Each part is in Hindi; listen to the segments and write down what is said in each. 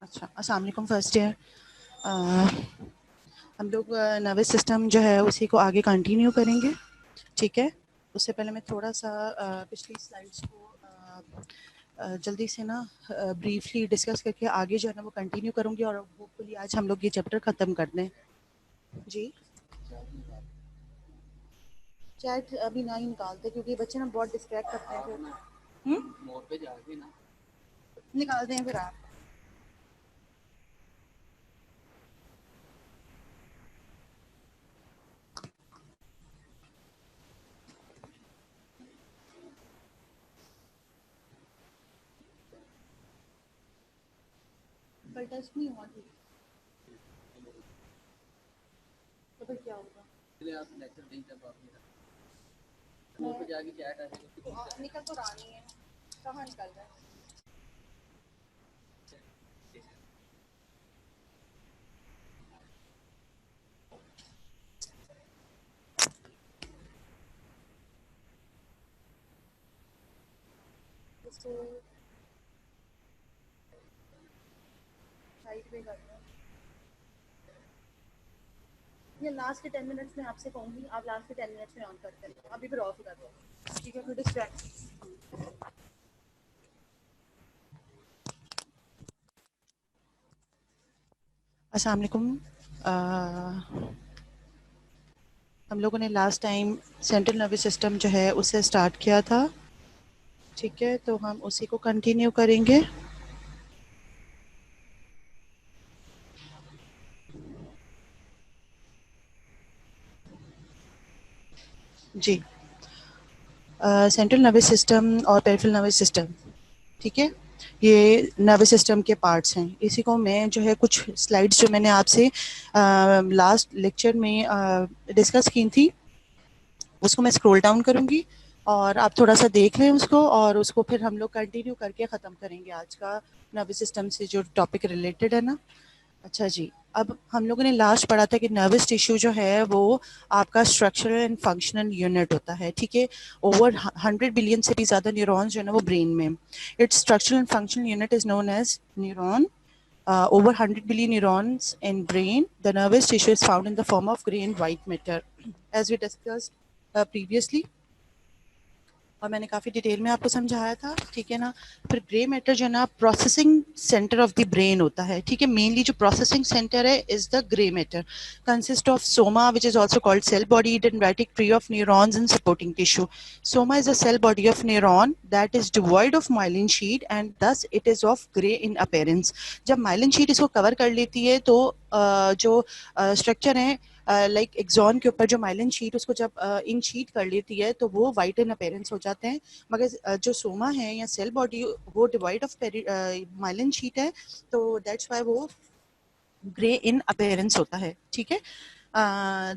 अच्छा, अस्सलाम वालेकुम फर्स्ट ईयर। हम लोग नर्वस सिस्टम जो है उसी को आगे कंटिन्यू करेंगे, ठीक है। उससे पहले मैं थोड़ा सा पिछली स्लाइड्स को जल्दी से ना ब्रीफली डिस्कस करके आगे जो है ना वो कंटिन्यू करूँगी और होपफुली आज हम लोग ये चैप्टर ख़त्म कर दें। जी, चैट अभी ना ही निकालते क्योंकि बच्चे ना बहुत डिस्ट्रैक्ट करते हैं फिर। मोड पे जाके ना निकाल दें फिर आप। पर टेस्ट नहीं हुआ ठीक, तो फिर क्या होगा? इसलिए आप लेक्चर नहीं कर पाओगे। मोड पे जाके चैट आ जाएगा। निकल तो रहा नहीं है, कहाँ निकल रहा है? इसको साइड पे करना है। ये लास्ट के 10 मिनट्स में आपसे कहूँगी, आप लास्ट के 10 मिनट्स में ऑन करते हैं, अभी फिर ऑफ कर दो, ठीक है। फिर डिस्ट्रैक्ट। अस्सलाम वालेकुम। हम लोगों ने last time central nervous system जो है उससे स्टार्ट किया था, ठीक है। तो हम उसी को कंटिन्यू करेंगे। जी, सेंट्रल नर्वस सिस्टम और पेरिफेरल नर्वस सिस्टम, ठीक है, ये नर्वस सिस्टम के पार्ट्स हैं। इसी को मैं जो है कुछ स्लाइड्स जो मैंने आपसे लास्ट लेक्चर में डिस्कस की थी उसको मैं स्क्रॉल डाउन करूंगी और आप थोड़ा सा देख लें उसको, और उसको फिर हम लोग कंटिन्यू करके ख़त्म करेंगे आज का नर्वस सिस्टम से जो टॉपिक रिलेटेड है ना। अच्छा जी, अब हम लोगों ने लास्ट पढ़ा था कि नर्वस टिश्यू जो है वो आपका स्ट्रक्चरल एंड फंक्शनल यूनिट होता है, ठीक है। ओवर 100 बिलियन से भी ज़्यादा न्यूरॉन्स जो है ना वो ब्रेन में। Its structural and functional unit is known as neuron. Over 100 billion neurons in brain. The nervous tissue is found in the form of gray and white matter, as we discussed previously. और मैंने काफ़ी डिटेल में आपको समझाया था, ठीक है ना। फिर ग्रे मैटर जो है ना processing centre of the brain होता है, ठीक है। मेनली जो प्रोसेसिंग सेंटर है is the grey matter, consist of soma which is also called cell body dendritic tree of neurons and supporting tissue. Soma is a cell body of neuron that is devoid of myelin sheet and thus it is of grey in appearance. जब माइलिन शीट इसको कवर कर लेती है तो जो स्ट्रक्चर है लाइक एक्सॉन के ऊपर जो माइलिन शीट उसको जब इन शीट कर लेती है तो वो वाइट इन अपेरेंस हो जाते हैं। मगर जो सोमा है या सेल बॉडी वो डिवाइड ऑफ माइलिन शीट है, तो दैट्स वाई वो ग्रे इन अपेरेंस होता है, ठीक है।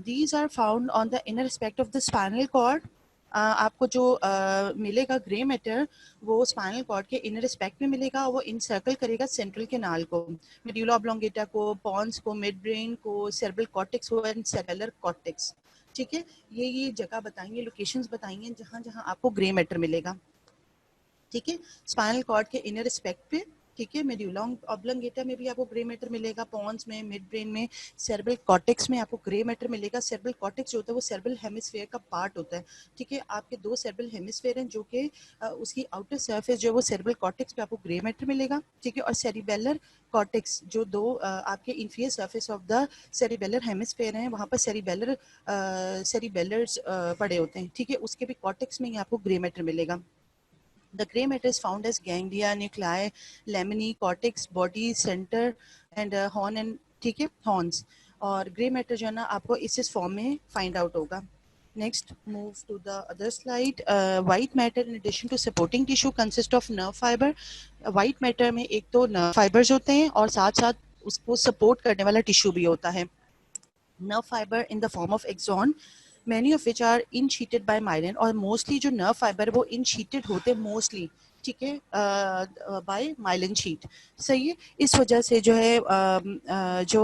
These are found on the inner aspect of the spinal cord. आपको जो मिलेगा ग्रे मैटर वो स्पाइनल कॉर्ड के इनर एस्पेक्ट में मिलेगा, वो इंसर्कल करेगा सेंट्रल केनाल को, मेडुला ऑब्लोंगेटा को, पॉन्स को, मिड ब्रेन को, सेरेब्रल कॉर्टेक्स को एंड सेरेबेलर कॉर्टेक्स, ठीक है। ये जगह बताएंगे, लोकेशंस बताएंगे जहाँ जहाँ आपको ग्रे मैटर मिलेगा, ठीक है। स्पाइनल कॉर्ड के इनर एस्पेक्ट पे, ठीक है। मेडुला ऑब्लोंगेटा में भी आपको ग्रे मैटर मिलेगा, पॉन्स में, मिड ब्रेन में, सेरेब्रल कॉर्टेक्स में आपको ग्रे मैटर मिलेगा। सेरेब्रल कॉर्टेक्स जो होता है वो सेरेब्रल हेमिस्फीयर का पार्ट होता है, ठीक है। आपके दो सेरेब्रल हेमिस्फीयर हैं जो कि उसकी आउटर सरफेस जो है वो सेरेब्रल कॉर्टेक्स पे आपको ग्रे मैटर मिलेगा, ठीक है। और सेरिबेलर कॉर्टेक्स जो दो आपके inferior surface of the cerebellar hemisphere हैं वहाँ पर सेरिबेलर्स पड़े होते हैं, ठीक है। उसके भी कॉर्टेक्स में ही आपको ग्रे मैटर मिलेगा. The gray matter is found as ganglia, nuclei, laminae, cortex, body center and horn and, ठीक है, horns. और ग्रे मैटर जो है ना आपको इस फॉर्म में फाइंड आउट होगा. Next, move to the other slide. White matter in addition to supporting tissue consist of nerve fiber. White matter में एक तो nerve fibers होते हैं और साथ साथ उसको सपोर्ट करने वाला टिश्यू भी होता है. Nerve fiber in the form of axon, many of which are in-sheeted by myelin, और mostly जो nerve fiber वो in-sheeted होते हैं mostly, ठीक है, बाय माइलिन शीट, सही है. इस वजह से जो है जो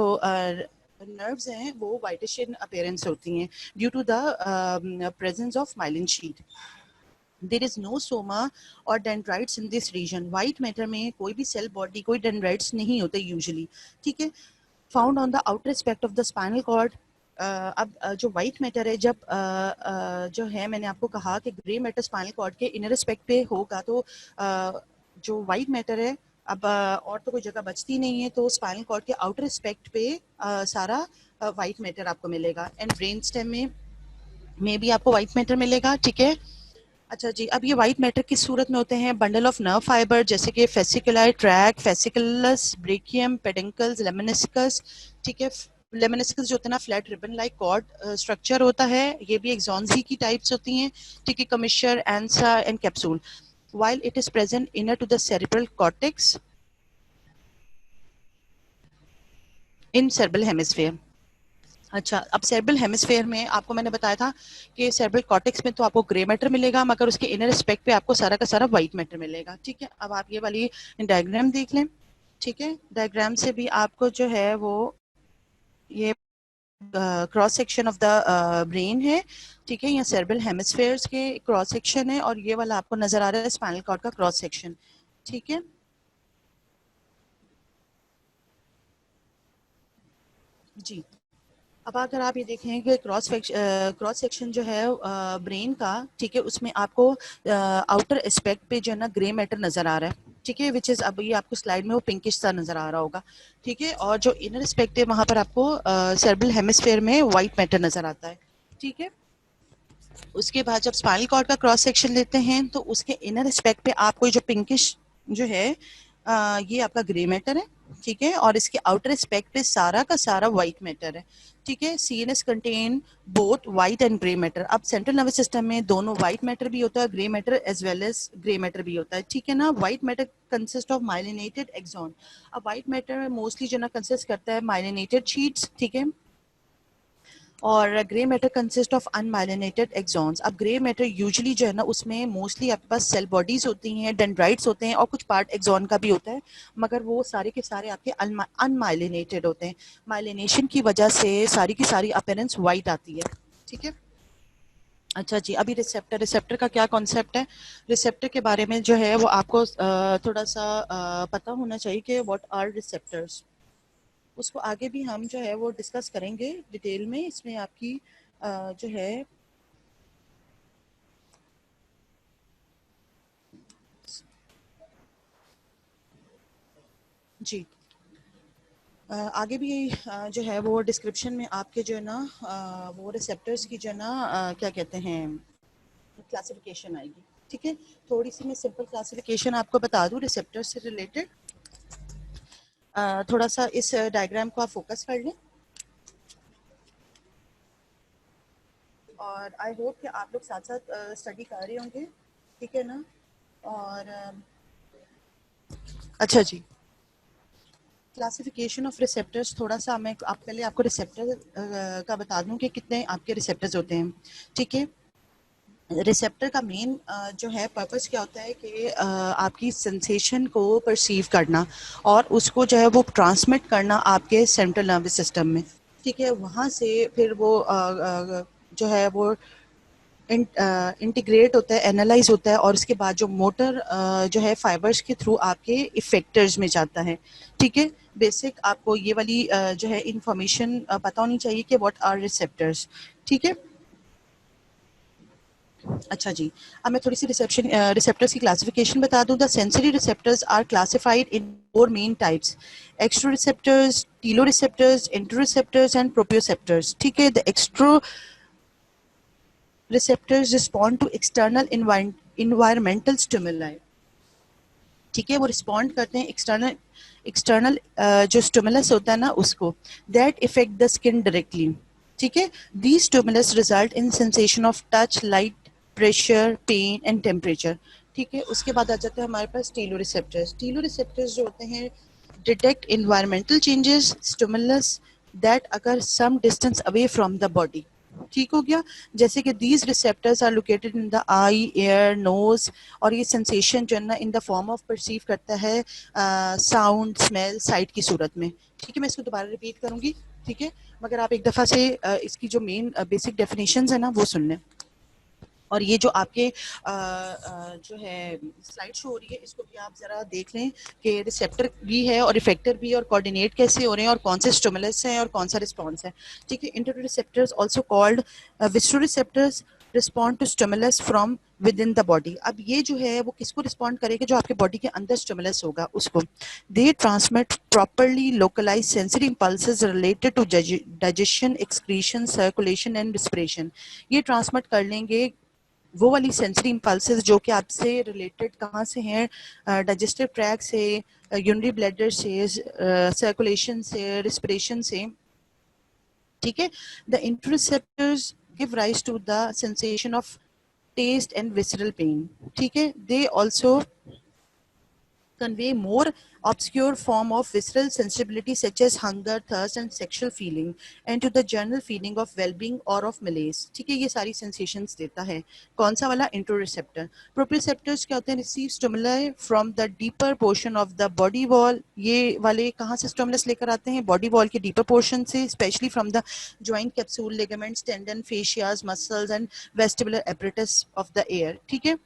नर्व्स हैं वो वाइटिश इन अपीयरेंस होती हैं due to the presence of myelin sheath. There is no soma और dendrites in this region. White matter में कोई भी सेल बॉडी, कोई डेंड्राइट्स नहीं होते यूजुअली, ठीक है। Found on the outer aspect of the spinal cord. अब जो व्हाइट मैटर है, जब जो है मैंने आपको कहा कि ग्रे मैटर स्पाइनल कॉर्ड के इनर एस्पेक्ट पे होगा, तो जो व्हाइट मैटर है, अब और तो कोई जगह बचती नहीं है, तो स्पाइनल कॉर्ड के आउटर एस्पेक्ट पे सारा व्हाइट मैटर आपको मिलेगा। एंड ब्रेन स्टेम में भी आपको व्हाइट मैटर मिलेगा, ठीक है। अच्छा जी, अब ये व्हाइट मैटर किस सूरत में होते हैं? बंडल ऑफ नर्व फाइबर, जैसे कि fasciculi track, fasciculus, brachium, peduncles, lemniscus, ठीक है। लेमिनिस्कस जो होता है ना, flat ribbon like cord structure होता है, ये भी एक्सॉन्स ही की टाइप्स होती हैं, ठीक है। Commissure, ansa and capsule, while it is present inner to the cerebral cortex in cerebral hemisphere। अच्छा, अब सेरेब्रल हेमिस्फेयर में आपको मैंने बताया था कि सेरेब्रल कॉर्टेक्स में तो आपको ग्रे मैटर मिलेगा, मगर उसके इनर एस्पेक्ट पे आपको सारा का सारा व्हाइट मैटर मिलेगा, ठीक है। अब आप ये वाली डायग्राम देख लें, ठीक है। डायग्राम से भी आपको जो है वो ये cross section of the brain है, ठीक है। यहाँ सेरेब्रल हेमिस्फेयर्स के क्रॉस सेक्शन है, और ये वाला आपको नजर आ रहा है स्पाइनल कॉर्ड का क्रॉस सेक्शन, ठीक है जी। अब अगर आप ये देखें कि क्रॉस सेक्शन जो है ब्रेन का, ठीक है, उसमें आपको आउटर एस्पेक्ट पे जो है ना ग्रे मैटर नजर आ रहा है, ठीक है, विच इज अब ये आपको स्लाइड में वो पिंकिश सा नजर आ रहा होगा, ठीक है। और जो इनर एस्पेक्ट है वहां पर आपको सेरेब्रल हेमिस्फेयर में व्हाइट मैटर नजर आता है, ठीक है। उसके बाद जब स्पाइनल कॉर्ड का क्रॉस सेक्शन लेते हैं, तो उसके इनर एस्पेक्ट पे आपको जो पिंकिश जो है ये आपका ग्रे मैटर है, ठीक है। और इसके आउटर एस्पेक्ट पे सारा का सारा व्हाइट मैटर है, ठीक है। CNS contain both white and grey matter. अब सेंट्रल नर्वस सिस्टम में दोनों व्हाइट मैटर भी होता है, grey matter as well as grey matter भी होता है, ठीक है ना। White matter consist of myelinated axon. अब व्हाइट मैटर मोस्टली जो ना कंसिस्ट करता है माइलिनेटेड शीट्स, ठीक है। और grey matter consist of unmyelinated axons. अब ग्रे मैटर यूजुअली जो है ना, उसमें मोस्टली आपके पास सेल बॉडीज होती हैं, डेंड्राइट्स होते हैं, और कुछ पार्ट एक्सॉन का भी होता है, मगर वो सारे के सारे आपके अनमाइलिनेटेड होते हैं। माइलिनेशन की वजह से सारी की सारी अपीयरेंस वाइट आती है, ठीक है। अच्छा जी, अभी रिसेप्टर, रिसेप्टर का क्या कॉन्सेप्ट है? रिसेप्टर के बारे में जो है वो आपको थोड़ा सा पता होना चाहिए कि व्हाट आर रिसेप्टर्स। उसको आगे भी हम जो है वो डिस्कस करेंगे डिटेल में। इसमें आपकी जो है जी आगे भी जो है वो डिस्क्रिप्शन में आपके जो है ना वो रिसेप्टर्स की जो है ना क्या कहते हैं क्लासिफिकेशन आएगी, ठीक है। थोड़ी सी मैं सिंपल क्लासिफिकेशन आपको बता दूं रिसेप्टर्स से रिलेटेड। थोड़ा सा इस डायग्राम को आप फोकस कर लें, और आई होप कि आप लोग साथ साथ स्टडी कर रहे होंगे, ठीक है ना। और अच्छा जी, क्लासिफिकेशन ऑफ रिसेप्टर्स, थोड़ा सा मैं आप पहले आपको रिसेप्टर का बता दूं कि कितने आपके रिसेप्टर्स होते हैं, ठीक है। रिसेप्टर का मेन जो है पर्पस क्या होता है कि आपकी सेंसेशन को परसीव करना और उसको जो है वो ट्रांसमिट करना आपके सेंट्रल नर्वस सिस्टम में, ठीक है। वहाँ से फिर वो जो है वो इंटीग्रेट होता है, एनालाइज होता है, और उसके बाद जो मोटर जो है फाइबर्स के थ्रू आपके इफेक्टर्स में जाता है, ठीक है। बेसिक आपको ये वाली जो है इंफॉर्मेशन पता होनी चाहिए कि व्हाट आर रिसेप्टर्स, ठीक है। अच्छा जी, अब मैं थोड़ी सी रिसेप्टर्स की क्लासिफिकेशन बता दूं। The sensory receptors are classified in four main types: exteroceptors, teloceptors, interoceptors and proprioceptors, ठीक है। The exteroceptors respond to external environmental stimuli, ठीक है। वो रिस्पॉन्ड करते हैं एक्सटर्नल एक्सटर्नल जो स्टिमुलस होता है ना उसको, that effect the skin directly, ठीक है। The stimulus result in sensation of touch, light, pressure, pain and temperature, ठीक है। उसके बाद आ जाते हैं हमारे पास टीलो रिसेप्टर्स। टीलो रिसेप्टर्स जो होते हैं detect environmental changes stimulus that अगर some distance away from the body, ठीक हो गया। जैसे कि these receptors are located in the eye, ear, nose, और ये सेंसेशन जो है ना in the form of perceive करता है साउंड, स्मेल, साइट की सूरत में, ठीक है। मैं इसको दोबारा रिपीट करूंगी, ठीक है, मगर आप एक दफ़ा से इसकी जो मेन बेसिक डेफिनेशंस है ना वो सुन लें। और ये जो आपके जो है स्लाइड शो हो रही है, इसको भी आप जरा देख लें कि रिसेप्टर भी है और इफेक्टर भी है, और कोऑर्डिनेट कैसे हो रहे हैं, और कौन से स्टिमुलस हैं और कौन सा रिस्पॉन्स है। ठीक है, interoreceptors also called visceroreceptors respond to stimulus from within the body. अब ये जो है वो किसको रिस्पॉन्ड करेगा, जो आपके बॉडी के अंदर स्टिमुलस होगा उसको। They transmit properly localize sensory impulses related to digestion, excretion, circulation and respiration. ये ट्रांसमिट कर लेंगे वो वाली सेंसरी इम्पल्सेस जो कि आपसे रिलेटेड कहाँ से हैं, डाइजेस्टिव ट्रैक से, यूरिनरी ब्लैडर से, सर्कुलेशन से, रिस्पिरेशन से। ठीक है, the interceptors give rise to the sensation of taste and visceral pain. ठीक है, they also convey more obscure form of visceral sensibility such as hunger, thirst and sexual feeling, and to the general feeling of well-being or of malaise। ठीक है, ये सारी sensations देता है कौन सा वाला इंटरोसेप्टर। प्रोप्रियोसेप्टर्स क्या होते हैं, receive stimuli from the deeper portion of the body wall. ये वाले कहाँ से स्टिमुलस लेकर आते हैं, बॉडी वॉल के डीपर पोर्शन से, specially from the joint capsule, ligaments, tendon, fascias, muscles and vestibular apparatus of the ear. ठीक है,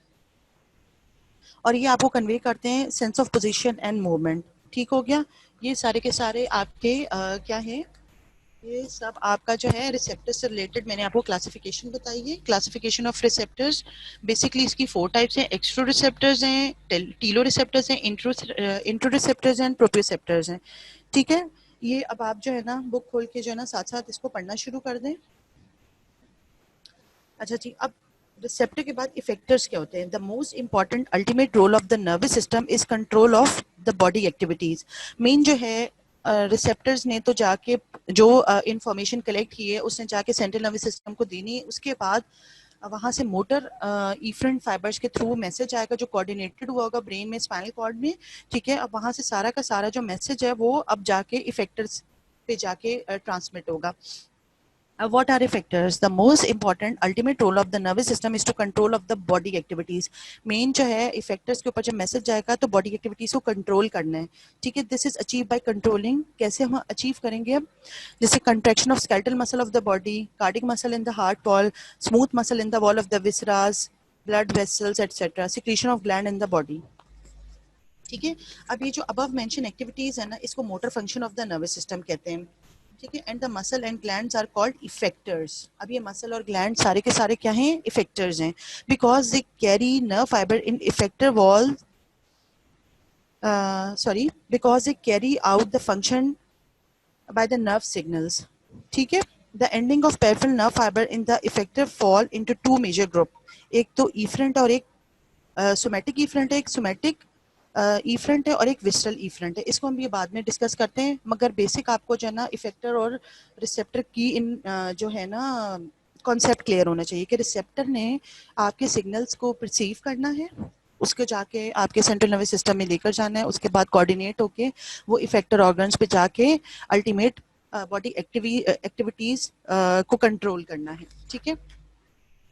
और ये आपको कन्वे करते हैं sense of position and movement. ठीक हो गया, ये सारे के सारे आपके क्या है, ये सब आपका जो है रिसेप्टर्स से रिलेटेड मैंने आपको क्लासिफिकेशन बताई है। क्लासिफिकेशन ऑफ रिसेप्टर्स, बेसिकली इसकी 4 टाइप्स हैं। एक्सट्रो रिसेप्टर्स हैं, टीलो रिसेप्टर्स हैं, इंट्रो रिसेप्टर्स हैं, प्रोप्रियोसेप्टर्स हैं। ठीक है, ये अब आप जो है ना बुक खोल के जो है ना साथ साथ इसको पढ़ना शुरू कर दें। अच्छा जी, अब रिसेप्टर के बाद इफेक्टर्स क्या होते हैं। The most important ultimate role of the nervous system is control of the body activities. Main जो है रिसेप्टर्स ने तो जाके जो इंफॉर्मेशन कलेक्ट की है उसने जाके सेंट्रल नर्वस सिस्टम को देनी है। उसके बाद वहां से मोटर इफरेंट फाइबर्स के थ्रू मैसेज आएगा जो कोऑर्डिनेटेड हुआ होगा ब्रेन में, स्पाइनल कॉर्ड में। ठीक है, अब वहां से सारा का सारा जो मैसेज है वो अब जाके इफेक्टर्स पे जाके ट्रांसमिट होगा। What are effectors? The most important ultimate role of the nervous system is to control of the body activities. Main जो है effectors के ऊपर जब मैसेज जाएगा तो body activities को कंट्रोल करना है। ठीक है, this is achieved by controlling। कैसे हम अचीव करेंगे अब, जैसे contraction of skeletal muscle of the body, cardiac muscle in the heart wall, smooth muscle in the wall of the viscera, blood vessels etc. secretion of gland in the body। ठीक है, अब ये जो above mentioned activities है ना, इसको motor function of the nervous system कहते हैं। ठीक है, and the muscle and glands are called effectors. अब ये मसल और ग्लैंड सारे के सारे क्या हैं, इफेक्टर्स हैं, because they carry nerve fibre in effector wall, sorry, because they carry out the function by the nerve signals। ठीक है, the ending of peripheral nerve fiber in the effector fall into two major group। एक तो efferent और एक सोमैटिक इफरेंट है, एक सोमैटिक इफरेंट है और एक विसरल इफरेंट है। इसको हम ये बाद में डिस्कस करते हैं, मगर बेसिक आपको जो है ना इफेक्टर और रिसेप्टर की इन जो है ना कॉन्सेप्ट क्लियर होना चाहिए कि रिसेप्टर ने आपके सिग्नल्स को परसीव करना है, उसको जाके आपके सेंट्रल नर्वस सिस्टम में लेकर जाना है, उसके बाद कोऑर्डिनेट होके वो इफेक्टर ऑर्गन्स पे जाके अल्टीमेट बॉडी एक्टिविटीज को कंट्रोल करना है। ठीक है,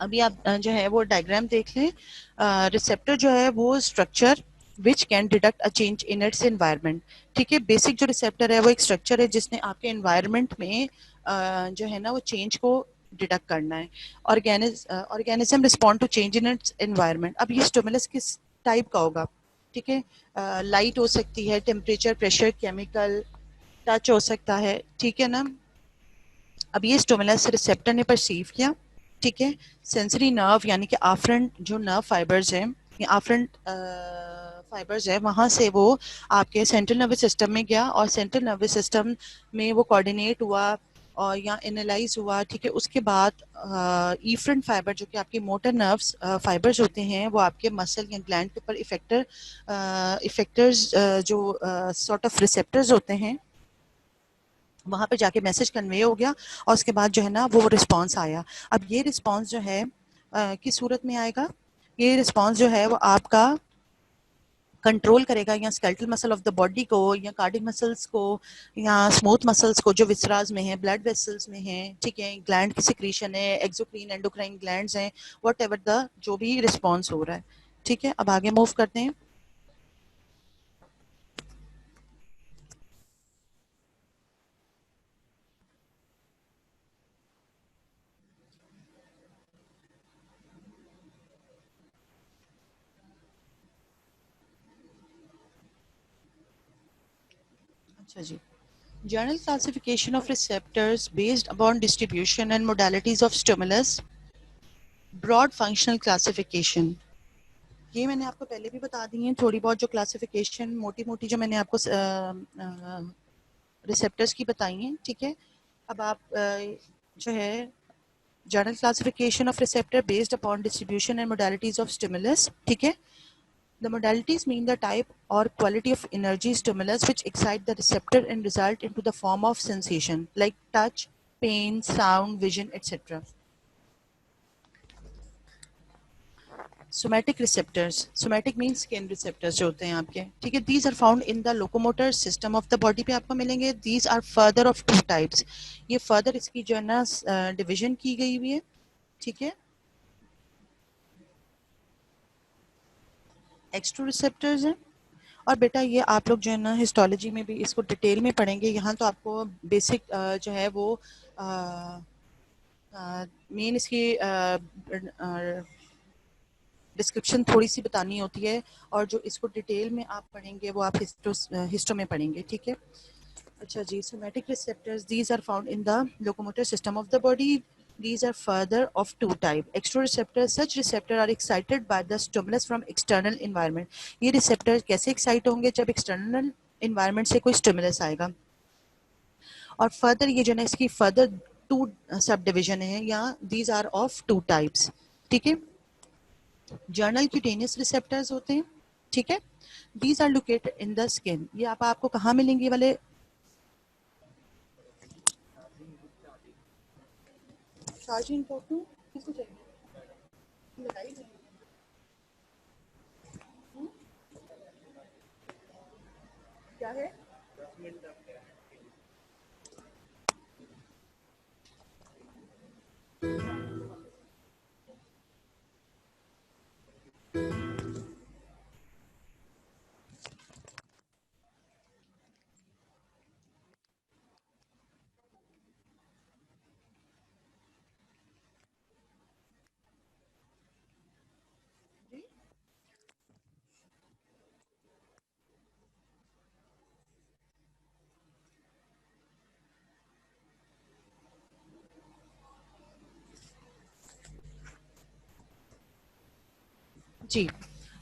अभी आप जो है वो डायग्राम देख लें। रिसेप्टर जो है वो structure which can detect a change in its environment. ठीक है, बेसिक जो रिसेप्टर है वो एक स्ट्रक्चर है जिसने आपके एनवायरनमेंट में जो है ना वो चेंज को डिटेक्ट करना है। Organism respond to change in its environment. अब ये स्टिमुलस किस टाइप का होगा, ठीक है, लाइट हो सकती है, टेम्परेचर, प्रेशर, केमिकल, टच हो सकता है। ठीक है ना, अब ये स्टिमुलस रिसेप्टर ने परसीव किया। ठीक है, सेंसरी नर्व यानी कि आफरेंट जो नर्व फाइबर्स हैं, ये आफरेंट फाइबर्स है, वहां से वो आपके सेंट्रल नर्वस सिस्टम में गया और सेंट्रल नर्वस सिस्टम में वो कोऑर्डिनेट हुआ और या एनालाइज हुआ। ठीक है, उसके बाद इफरेंट फाइबर जो कि आपके मोटर नर्व्स फाइबर्स होते हैं वो आपके मसल या ग्लैंड के ऊपर इफेक्टर्स जो सॉर्ट ऑफ रिसेप्टर्स होते हैं वहां पे जाके मैसेज कन्वे हो गया और उसके बाद जो है ना वो रिस्पांस आया। अब ये रिस्पांस जो है किस सूरत में आएगा, ये रिस्पांस जो है वो आपका कंट्रोल करेगा या skeletal muscle of the body को या कार्डिक मसल्स को या स्मूथ मसल्स को जो विसराज में है, ब्लड वेसल्स में है। ठीक है, ग्लैंड की सिक्रीशन है, एक्सोक्राइन एंडोक्राइन ग्लैंड्स हैं, व्हाटएवर द जो भी रिस्पांस हो रहा है। ठीक है, अब आगे मूव करते हैं। अच्छा जी, general classification of receptors based upon distribution and modalities of stimulus, broad functional classification। ये मैंने आपको पहले भी बता दी है थोड़ी बहुत, जो क्लासिफिकेशन मोटी मोटी जो मैंने आपको रिसेप्टर्स की बताई हैं, ठीक है। अब आप जो है general classification of receptor based upon distribution and modalities of stimulus, ठीक है। The modalities mean the type or quality of energy stimulus which excite the receptor and result into the form of sensation like touch, pain, sound, vision, etc. Somatic receptors, somatic means skin receptors जो होते हैं आपके, ठीक है। These are found in the locomotor system of the body पे आपको मिलेंगे। These are further of two types, ये further इसकी जो है ना डिवीजन की गई हुई है, ठीक है। एक्स्ट्रो रिसेप्टर्स हैं, और बेटा ये आप लोग जो है ना हिस्टोलॉजी में भी इसको डिटेल में पढ़ेंगे। यहाँ तो आपको बेसिक जो है वो मेन इसकी डिस्क्रिप्शन थोड़ी सी बतानी होती है, और जो इसको डिटेल में आप पढ़ेंगे वो आप हिस्टो में पढ़ेंगे, ठीक है। अच्छा जी, somatic receptors these are found in the locomotor system of the body. These are further of two type. Extoreceptors, such receptor are excited by the stimulus from external environment. ये receptor कैसे excite होंगे? जब external environment से कोई stimulus आएगा। और further ये जो है इसकी further two subdivision है, या these are of two types, ठीक है। जर्नल क्यूटेनियस रिसेप्टर्स होते हैं, ठीक है। These are located in the skin. ये आपको कहाँ मिलेंगे वाले? चार्जिंग किसको चाहिए? लगाई नहीं। क्या है? जी,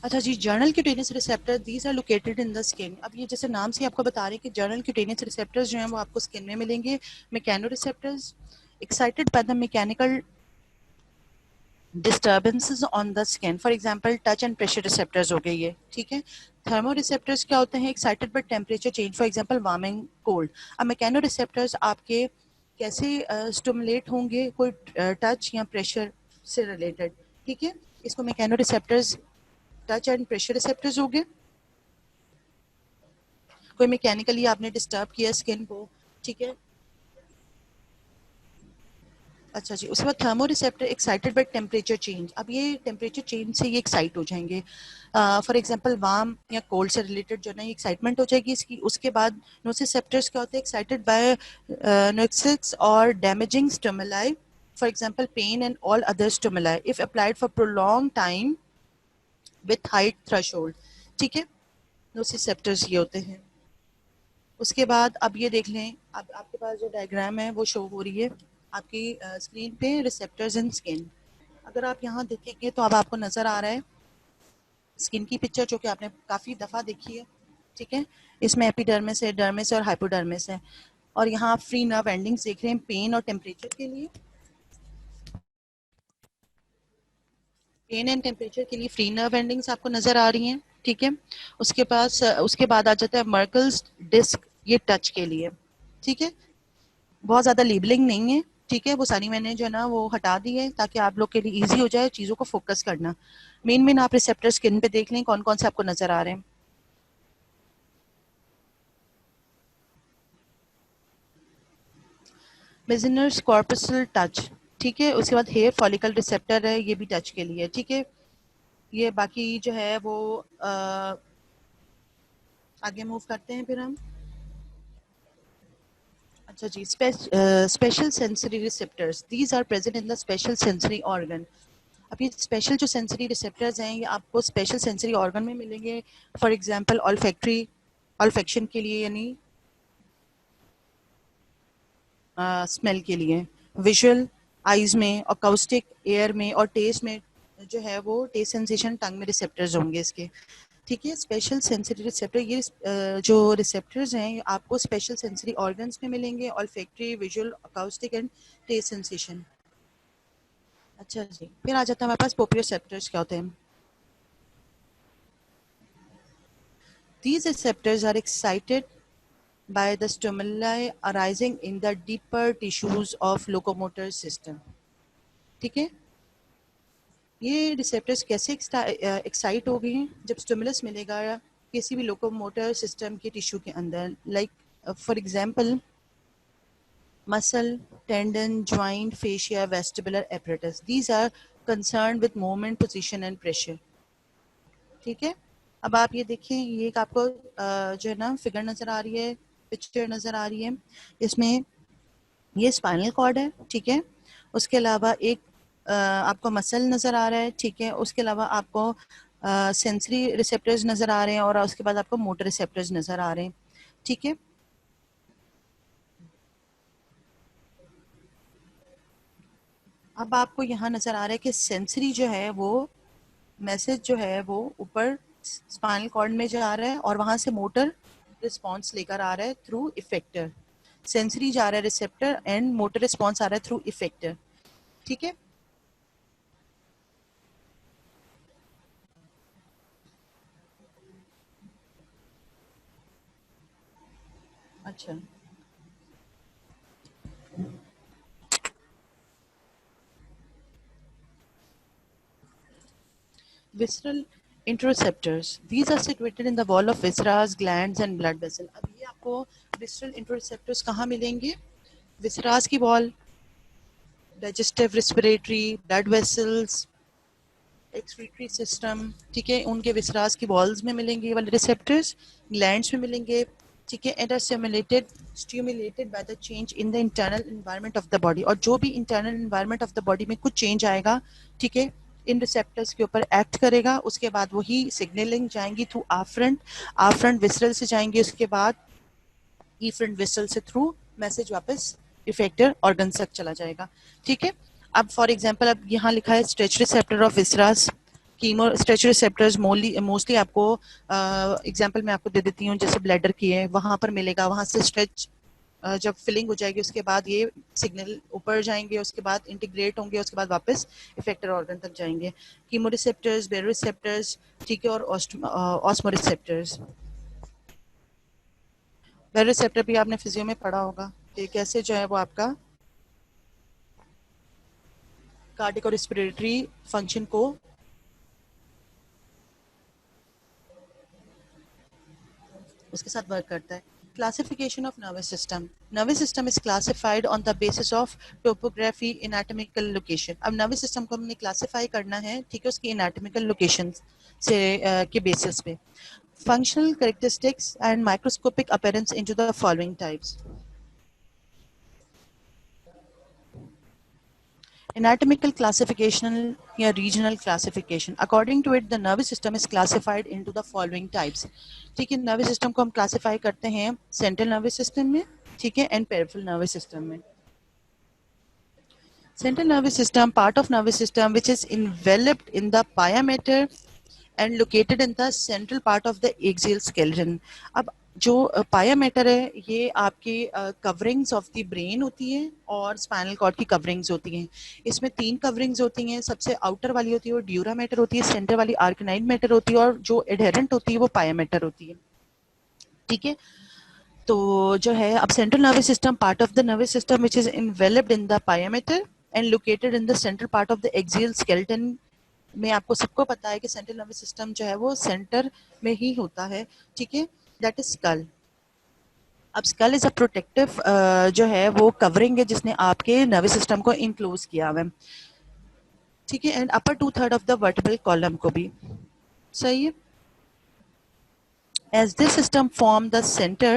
अच्छा जी, general cutaneous receptor these are located in the skin. अब ये जैसे नाम से आपको बता रहे हैं कि जर्नल क्यूटेनियस रिसेप्टर्स जो हैं वो आपको स्किन में मिलेंगे। Mechano receptors excited by the mechanical disturbances on the skin, for example touch and pressure receptors हो गए ये, ठीक है। थर्मो रिसेप्टर्स क्या होते हैं? Excited by temperature change, for example warming, cold. अब मैकेनो रिसेप्टर्स आपके कैसे स्टिमुलेट होंगे? कोई टच या प्रेशर से रिलेटेड, ठीक है। इसको mechano receptors, touch and pressure receptors हो गए। कोई मैकेनिकली आपने डिस्टर्ब किया स्किन को, ठीक है। अच्छा जी, उसके बाद thermo receptor excited by temperature change. अब ये टेम्परेचर चेंज से ये एक्साइट हो जाएंगे। फॉर एग्जांपल वार्म या कोल्ड से रिलेटेड जो है ना ये एक्साइटमेंट हो जाएगी इसकी। उसके बाद नोसिसेप्टर्स क्या होते हैं? एक्साइटेड बाय नोक्सिक्स और damaging stimuli, for example pain and all other stimuli if applied for prolong time with high threshold, ठीक है। नोसिसेप्टर्स ये होते हैं। उसके बाद अब ये देख लें, अब आपके पास जो डायग्राम है वो शो हो रही है आपकी स्क्रीन पे, रिसेप्टर्स इन स्किन। अगर आप यहाँ देखेंगे तो अब आपको नजर आ रहा है स्किन की पिक्चर, जो कि आपने काफी दफा देखी है, ठीक है। इसमें एपिडर्मिस है, डर्मिस है और हाइपोडर्मिस है। और यहाँ आप फ्री नर्व एंडिंग्स देख रहे हैं पेन और टेम्परेचर के लिए। पेन एंड टेम्परेचर के लिए फ्री नर्व एंडिंग्स आपको नजर आ रही हैं, ठीक है। उसके बाद आ जाता है मर्कल्स डिस्क, ये टच के लिए, ठीक है। बहुत ज़्यादा लेबलिंग नहीं है, ठीक है। वो सारी मैंने जो है ना वो हटा दी है ताकि आप लोग के लिए इजी हो जाए चीज़ों को फोकस करना। मेन मेन आप रिसेप्टर स्किन पे देख लें कौन कौन से आपको नजर आ रहे हैं। मिजनर्स कॉर्पसल टच, ठीक है। उसके बाद हेयर फॉलिकल रिसेप्टर है, ये भी टच के लिए, ठीक है। ये बाकी जो है वो आगे मूव करते हैं फिर हम। अच्छा जी, special sensory receptors these are present in the special sensory organ. अब ये स्पेशल जो सेंसरी रिसेप्टर्स हैं ये आपको स्पेशल सेंसरी ऑर्गन में मिलेंगे। फॉर एग्जांपल ऑल्फैक्टरी, ऑल्फेक्शन के लिए यानी, स्मेल के लिए, विजुअल आईज में, अकाउस्टिक एयर में, और टेस्ट में जो है वो टेस्ट सेंसेशन टंग में रिसेप्टर्स होंगे इसके। ठीक है, स्पेशल सेंसरी रिसेप्टर, ये जो रिसेप्टर्स हैं ये आपको स्पेशल सेंसरी ऑर्गन्स में मिलेंगे, olfactory, visual, acoustic and taste sensation. अच्छा जी, फिर आ जाता है हमारे पास प्रोप्रियोसेप्टर्स क्या होते हैं। These receptors are excited by the stimuli arising in the deeper tissues of locomotor system. ठीक है, ये रिसेप्टर्स कैसे एक्साइट हो गए हैं, जब स्टिमुलस मिलेगा किसी भी लोकोमोटर सिस्टम के टिश्यू के अंदर, like for example muscle, tendon, joint, fascia, vestibular apparatus, these are concern with movement, position and pressure. ठीक है, अब आप ये देखें, ये एक आपको जो है ना फिगर नजर आ रही है, पिक्चर नजर आ रही है, इसमें ये स्पाइनल कॉर्ड है। ठीक है, उसके अलावा एक आपको मसल नजर आ रहा है। ठीक है, उसके अलावा आपको सेंसरी रिसेप्टर्स नजर आ रहे हैं, और उसके बाद आपको मोटर रिसेप्टर्स नजर आ रहे हैं। ठीक है, अब आपको यहाँ नजर आ रहा है कि सेंसरी जो है वो मैसेज जो है वो ऊपर स्पाइनल कॉर्ड में जा रहा है, और वहां से मोटर रिस्पॉन्स लेकर आ रहा है थ्रू इफेक्टर। सेंसरी जा रहा है रिसेप्टर, एंड मोटर रिस्पॉन्स आ रहा है थ्रू इफेक्टर। ठीक है, अच्छा, visceral interoceptors, these are situated in the wall of viscera, glands and blood vessel। अब ये आपको visceral interoceptors कहाँ मिलेंगे? viscera की wall, digestive, respiratory, blood vessels, excretory system. ठीक है, उनके विसरास की वॉल्स में मिलेंगे ये वाले रिसेप्टर्स, ग्लैंड्स में मिलेंगे। ठीक है, and are stimulated by the change in the internal environment of the body, और जो भी internal environment of the body में कुछ चेंज आएगा, ठीक है, इन रिसेप्टर्स के ऊपर एक्ट करेगा। उसके बाद वही सिग्नलिंग जाएंगी थ्रू आफरंट, आफरंट विसरल से जाएंगे, उसके बाद ईफरंट विसरल से थ्रू मैसेज वापस इफेक्टर ऑर्गन तक चला जाएगा। ठीक है, अब फॉर एग्जांपल अब यहाँ लिखा है stretch receptor of visceras, chemo stretch receptors mostly आपको एग्जांपल मैं आपको दे देती हूँ, जैसे ब्लैडर की है वहां पर मिलेगा, वहां से स्ट्रेच जब फिलिंग हो जाएगी उसके बाद ये सिग्नल ऊपर जाएंगे, उसके बाद इंटीग्रेट होंगे, उसके बाद वापस इफेक्टर ऑर्गन तक जाएंगे। कीमो रिसेप्टर्स, बेरो रिसेप्टर्स, ठीक है, और ऑस्मो रिसेप्टर्स। बेरो रिसेप्टर भी आपने फिजियो में पढ़ा होगा कि कैसे जो है वो आपका कार्डिक और रेस्पिरेटरी फंक्शन को उसके साथ वर्क करता है। Classification of nervous system, nervous system is classified on the basis of topography, anatomical location. अब नर्वस सिस्टम को हमने क्लासिफाई करना है, ठीक है, उसकी एनाटॉमिकल लोकेशन से के बेसिस पे। Functional characteristics and microscopic appearance into the following types. Anatomical classification या regional classification. According to it, the nervous system is classified into the following types. ठीक है, nervous system को हम classify करते हैं central nervous system में, ठीक है, and peripheral nervous system में. Central nervous system, part of nervous system which is enveloped in the pia mater and located in the central part of the axial skeleton. अब जो पाया मैटर है ये आपकी कवरिंग्स ऑफ द ब्रेन होती है और स्पाइनल कॉर्ड की कवरिंग्स होती हैं। इसमें तीन कवरिंग्स होती हैं, सबसे आउटर वाली होती है वो ड्यूरा मैटर होती है, सेंटर वाली आर्कनाइड मैटर होती है, और जो एडहेरेंट होती है वो पाया मैटर होती है। ठीक है, तो जो है अब central nervous system, part of the nervous system which is enveloped in the pia matter and located in the central part of the axial skeleton में। आपको सबको पता है कि सेंट्रल नर्वस सिस्टम जो है वो सेंटर में ही होता है। ठीक है, दैट इज स्कल। अब स्कल इज अ प्रोटेक्टिव जो है वो कवरिंग है जिसने आपके नर्वस सिस्टम को इनक्लोज किया हुआ है। ठीक है, and upper 2/3 of the vertebral column को भी। सही है, as this system form the center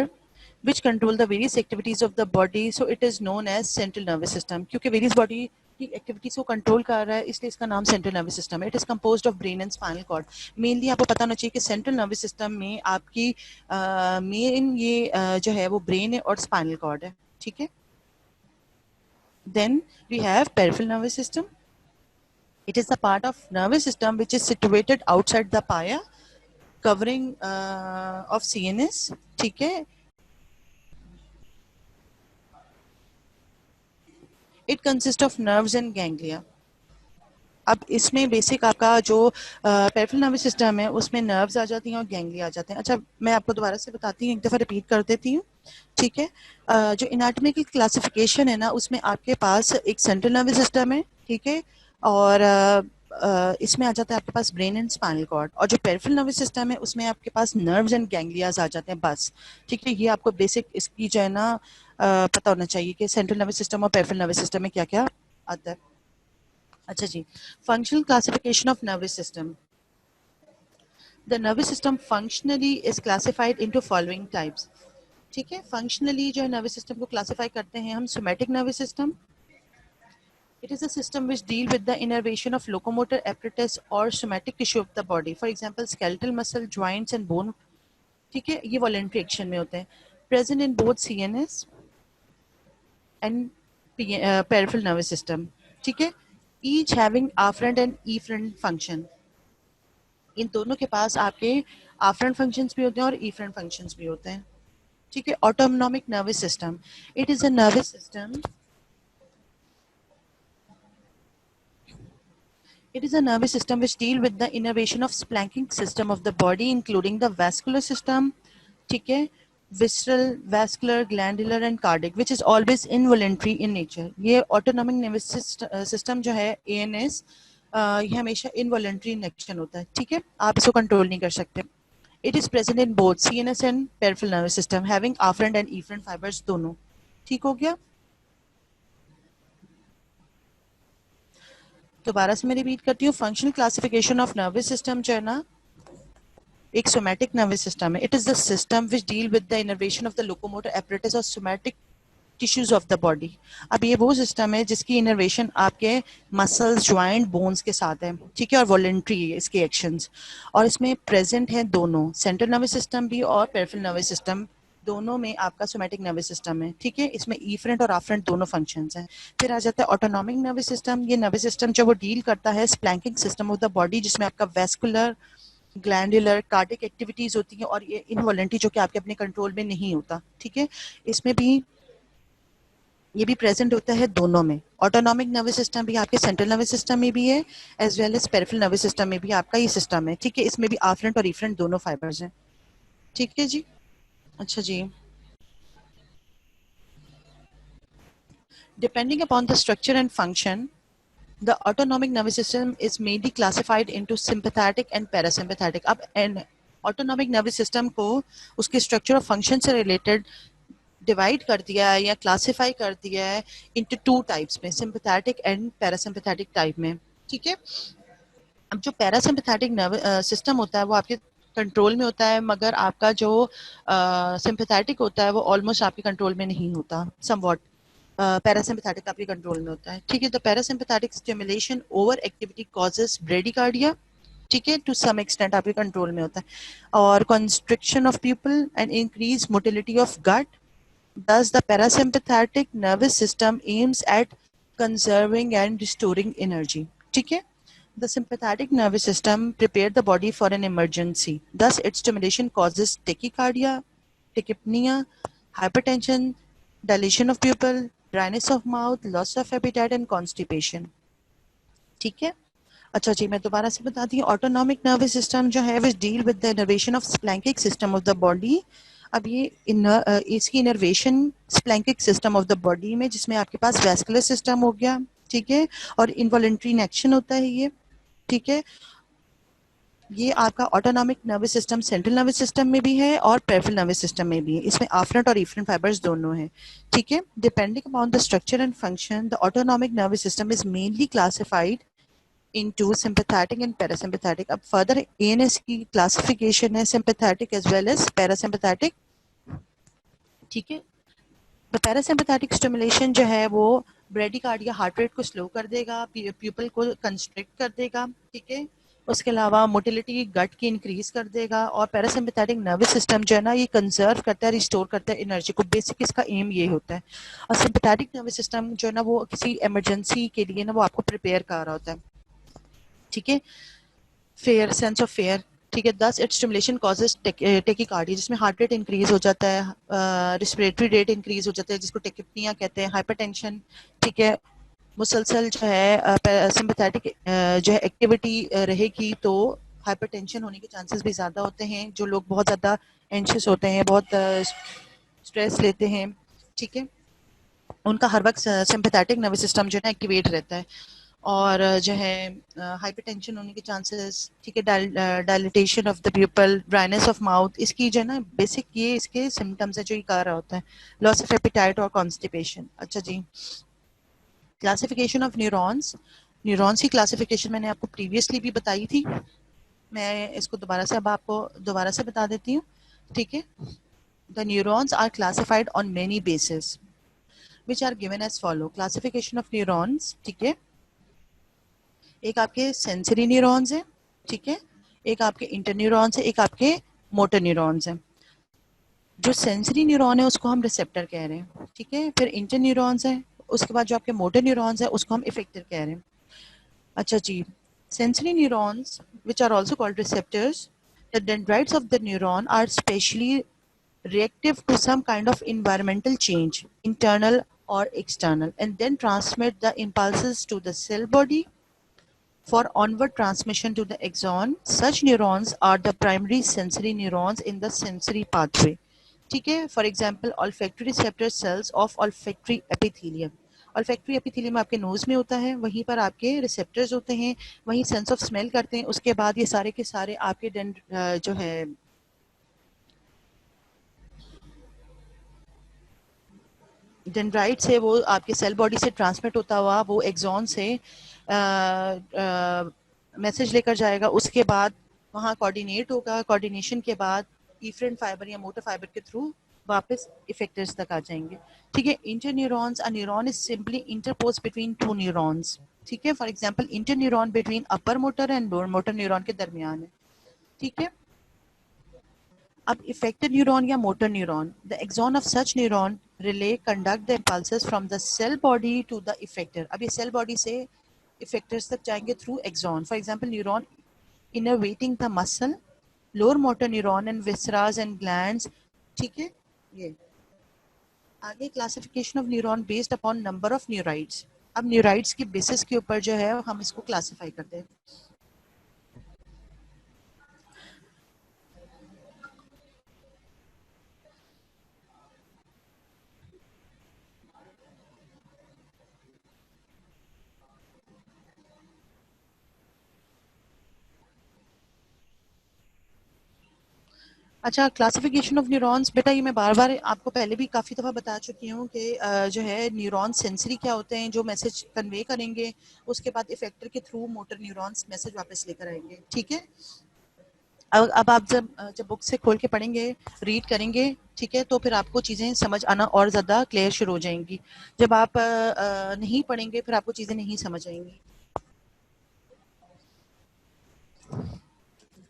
which control the various activities of the body, so it is known as central nervous system। क्योंकि various body की एक्टिविटीज को कंट्रोल कर रहा है इसलिए इसका नाम सेंट्रल नर्वस सिस्टम है। It is composed of brain and spinal cord. Mainly आपको पता होना चाहिए कि सेंट्रल नर्वस सिस्टम में आपकी मेन ये जो है वो ब्रेन है और स्पाइनल कॉर्ड है। ठीक है, Then we have peripheral nervous system. It is the part of nervous system which is situated outside the pia, covering of CNS. ठीक है. It consists of nerves and ganglia. अब इसमें बेसिक आपका जो पेरिफेरल नर्वस सिस्टम है उसमें नर्व्स आ जाती हैं और गैंग्लिया आ जाते हैं. अच्छा, मैं आपको दोबारा से बताती हूँ, एक दफ़ा रिपीट कर देती हूँ. ठीक है. जो एनाटॉमिकल क्लासिफिकेशन है ना, उसमें आपके पास एक सेंट्रल नर्वस सिस्टम है. ठीक है. और इसमें आ जाता है आपके पास ब्रेन एंड स्पाइनल कॉर्ड. और जो पेरिफेरल नर्वस सिस्टम है उसमें आपके पास नर्व्स एंड गैंग्लियाज आ जाते हैं बस. ठीक है. ये आपको बेसिक इसकी जो है ना पता होना चाहिए कि सेंट्रल नर्वस सिस्टम और पेरिफेरल नर्वस सिस्टम में क्या क्या आता है. अच्छा जी. Functional classification of nervous system. The nervous system functionally is classified into following types. ठीक है. फंक्शनली जो है नर्वस सिस्टम को क्लासिफाई करते हैं हम. Somatic nervous system. It is a system which deal with the innervation of locomotor apparatus or somatic tissue of the body. For example, skeletal muscle, joints and bone. ठीक है. ये वॉलेंट्री एक्शन में होते हैं. Present in both CNS and peripheral nervous system. ठीक है. Each having afferent and efferent function. इन दोनों के पास आपके afferent functions भी होते हैं और efferent functions भी होते हैं. ठीक है. Autonomic nervous system. It is a nervous system. It is a nervous system which deal with the innervation of splanchnic system of the body, including the vascular system, ठीक है, visceral, vascular, glandular and cardiac, which is always involuntary in nature. ये autonomic nervous system जो है ANS, ये हमेशा involuntary in action होता है. ठीक है. आप इसको कंट्रोल नहीं कर सकते. It is present in both CNS and peripheral nervous system, having afferent and efferent fibers दोनों. ठीक हो गया. दोबारा से मैं रिपीट करती हूँ. Functional classification of nervous system जो है ना, एक सोमैटिक नर्वस सिस्टम है. It is the system which deal with the innervation of the locomotor apparatus और somatic tissues of the body. अब ये वो सिस्टम है जिसकी इनर्वेशन आपके मसल्स, ज्वाइंट, बोन्स के साथ है. ठीक है. और वॉलेंट्री है इसके एक्शंस. और इसमें प्रेजेंट है दोनों, सेंट्रल नर्वस सिस्टम भी और पेरिफेरल नर्वस सिस्टम दोनों में आपका सोमैटिक नर्वस सिस्टम है. ठीक है. इसमें इफरेंट और आफ्रेंट दोनों फंक्शंस हैं. फिर आ जाता है ऑटोनॉमिक नर्वस सिस्टम. ये नर्वस सिस्टम जो वो डील करता है स्प्लैंकिंग सिस्टम ऑफ द बॉडी, जिसमें आपका वेस्कुलर, ग्लैंडुलर, कार्डिक एक्टिविटीज होती हैं और ये इनवॉलेंट्री जो कि आपके अपने कंट्रोल में नहीं होता. ठीक है. इसमें भी ये भी प्रेजेंट होता है दोनों में. ऑटोनॉमिक नर्वस सिस्टम भी आपके सेंट्रल नर्वस सिस्टम में भी है as well as peripheral nervous system में भी आपका ये सिस्टम है. ठीक है. इसमें भी आफ्रेंट और इफरेंट दोनों फाइबर्स हैं. ठीक है जी. अच्छा जी. Depending upon the structure and function, the autonomic nervous system is mainly classified into sympathetic and parasympathetic. अब ऑटोनॉमिक नर्वस सिस्टम को उसके स्ट्रक्चर और फंक्शन से रिलेटेड डिवाइड कर दिया है या क्लासिफाई कर दिया है इनटू टू टाइप्स में, सिंपैथेटिक एंड पैरासिम्पैथेटिक टाइप में. ठीक है. अब जो पैरासिम्पैथेटिक नर्वस सिस्टम होता है वो आपके कंट्रोल में होता है, मगर आपका जो सिंपैथेटिक होता है वो ऑलमोस्ट आपके कंट्रोल में नहीं होता. समवॉट पैरासिम्पैथेटिक आपके कंट्रोल में होता है. ठीक है. तो parasympathetic stimulation over activity causes bradycardia. ठीक है. टू सम एक्सटेंट आपके कंट्रोल में होता है. और constriction of pupil and increase motility of gut. Thus, the parasympathetic nervous system aims at conserving and restoring energy. ठीक है. The sympathetic nervous system prepares the body for an emergency. Thus, its stimulation causes tachycardia, tachypnea, hypertension, dilation of pupil, dryness of mouth, loss of appetite and constipation. ठीक है. अच्छा जी, मैं दोबारा से बताती हूँ. ऑटोनॉमिक नर्वस सिस्टम जो है which deal with the innervation of splanchnic system of the body. अब ये इसकी innervation splanchnic system of the body में, जिसमें आपके पास वैस्कुलर सिस्टम हो गया. ठीक है. और इनवॉलेंट्री एक्शन होता है ये. ठीक है. ये आपका autonomic nervous system central nervous system में भी है और पेरिफेरल नर्वस सिस्टम में भी है. इसमें आफ्रेंट और इफरेंट फाइबर्स दोनों हैं. ठीक है. Depending upon the structure and function, the autonomic nervous system is mainly classified into sympathetic and parasympathetic. अब further ANS की classification है sympathetic as well as parasympathetic. ठीक है. तो पैरासिम्पैथेटिक स्टिमुलेशन जो है वो ब्रेडिकार्डिया हार्ट रेट को स्लो कर देगा, प्यूपल को कंस्ट्रिक्ट कर देगा. ठीक है. उसके अलावा मोटिलिटी गट की इंक्रीज कर देगा। और पैरासिम्पैथेटिक नर्वस सिस्टम जो है ना, ये कंजर्व करता है, रिस्टोर करता है एनर्जी को। बेसिक इसका एम ये होता है। और सिंपैथेटिक नर्वस सिस्टम जो है ना, वो किसी इमरजेंसी के लिए ना वो आपको प्रिपेयर कर रहा होता है। ठीक है, फेयर, सेंस ऑफ फेयर। ठीक है, thus it stimulation causes tachycardia, जिसमें हार्ट रेट इंक्रीज हो जाता है, रिस्पिरेटरी रेट इंक्रीज हो जाता है, जिसको टेकिपनिया कहते हैं, हाइपरटेंशन। ठीक है, मुसलसल जो है सिंपैथेटिक जो है एक्टिविटी रहेगी तो हाइपरटेंशन होने के चांसेस भी ज़्यादा होते हैं। जो लोग बहुत ज़्यादा एंशियस होते हैं, बहुत स्ट्रेस लेते हैं, ठीक है, उनका हर वक्त सिंपैथेटिक नर्वस सिस्टम जो है ना एक्टिवेट रहता है। और जो है हाइपरटेंशन होने के चांसेस, ठीक है, dilatation of the pupal, dryness of mouth, इसकी जो है ना बेसिक ये इसके सिम्टम्स है जो ये कर रहा होता है। लॉस ऑफ एपिटाइट और कॉन्स्टिपेशन। अच्छा जी, क्लासिफिकेशन ऑफ न्यूरॉन्स। न्यूरॉन्स की क्लासिफिकेशन मैंने आपको प्रीवियसली भी बताई थी, मैं इसको दोबारा से अब आपको दोबारा से बता देती हूँ। ठीक है, the neurons are classified on many basis which are given as follow. Classification of neurons, ठीक है, एक आपके सेंसरी न्यूरॉन्स है, ठीक है, एक आपके इंटर न्यूरॉन्स है, एक आपके मोटर न्यूरॉन्स है। जो सेंसरी न्यूरॉन है उसको हम रिसेप्टर कह रहे हैं, ठीक है, फिर इंटर न्यूरॉन्स है, उसके बाद जो आपके मोटर न्यूरॉन्स है उसको हम इफेक्टर कह रहे हैं। अच्छा जी, sensory neurons, which are also called receptors, the dendrites of the neuron are specially reactive to some kind of environmental change, internal or external, and then transmit the impulses to the cell body for onward transmission to the axon. Such neurons are the primary sensory neurons in the sensory pathway. ठीक है, for example olfactory receptor cells of olfactory epithelium. olfactory epithelium आपके नोज में होता है, वहीं पर आपके रिसेप्टर्स होते हैं, वहीं सेंस ऑफ स्मेल करते हैं। उसके बाद ये सारे के सारे आपके जो है डेंड्राइट से वो आपके सेल बॉडी से ट्रांसमिट होता हुआ वो एक्सॉन से मैसेज लेकर जाएगा। उसके बाद वहाँ कोऑर्डिनेट होगा, कोऑर्डिनेशन के बाद इफरेंट फाइबर या मोटर फाइबर के थ्रू वापस इफेक्टर्स तक आ जाएंगे। ठीक है, inter neurons, a neuron is simply interpose between two neurons. ठीक है, for example inter neuron between upper motor and lower motor neuron के दरमियान है। ठीक है, अब इफेक्टेड न्यूरॉन या motor neuron, the axon of such neuron relay conduct the impulses from the cell body to the effector. अब ये सेल बॉडी से इफेक्टर्स तक जाएंगे through axon. For example neuron innervating the muscle, lower motor neuron and viscera and glands. ठीक है, ये आगे classification of neuron based upon number of neurites. अब न्यूराइड्स के बेसिस के ऊपर जो है हम इसको क्लासिफाई करते हैं। अच्छा, क्लासिफिकेशन ऑफ न्यूरॉन्स, बेटा ये मैं बार बार आपको पहले भी काफ़ी दफ़ा बता चुकी हूँ कि जो है न्यूरॉन सेंसरी क्या होते हैं, जो मैसेज कन्वे करेंगे, उसके बाद इफेक्टर के थ्रू मोटर न्यूरॉन्स मैसेज वापस लेकर आएंगे। ठीक है, अब आप जब जब बुक से खोल के पढ़ेंगे, रीड करेंगे, ठीक है, तो फिर आपको चीज़ें समझ आना और ज़्यादा क्लियर शुरू हो जाएंगी। जब आप नहीं पढ़ेंगे फिर आपको चीज़ें नहीं समझ आएंगी।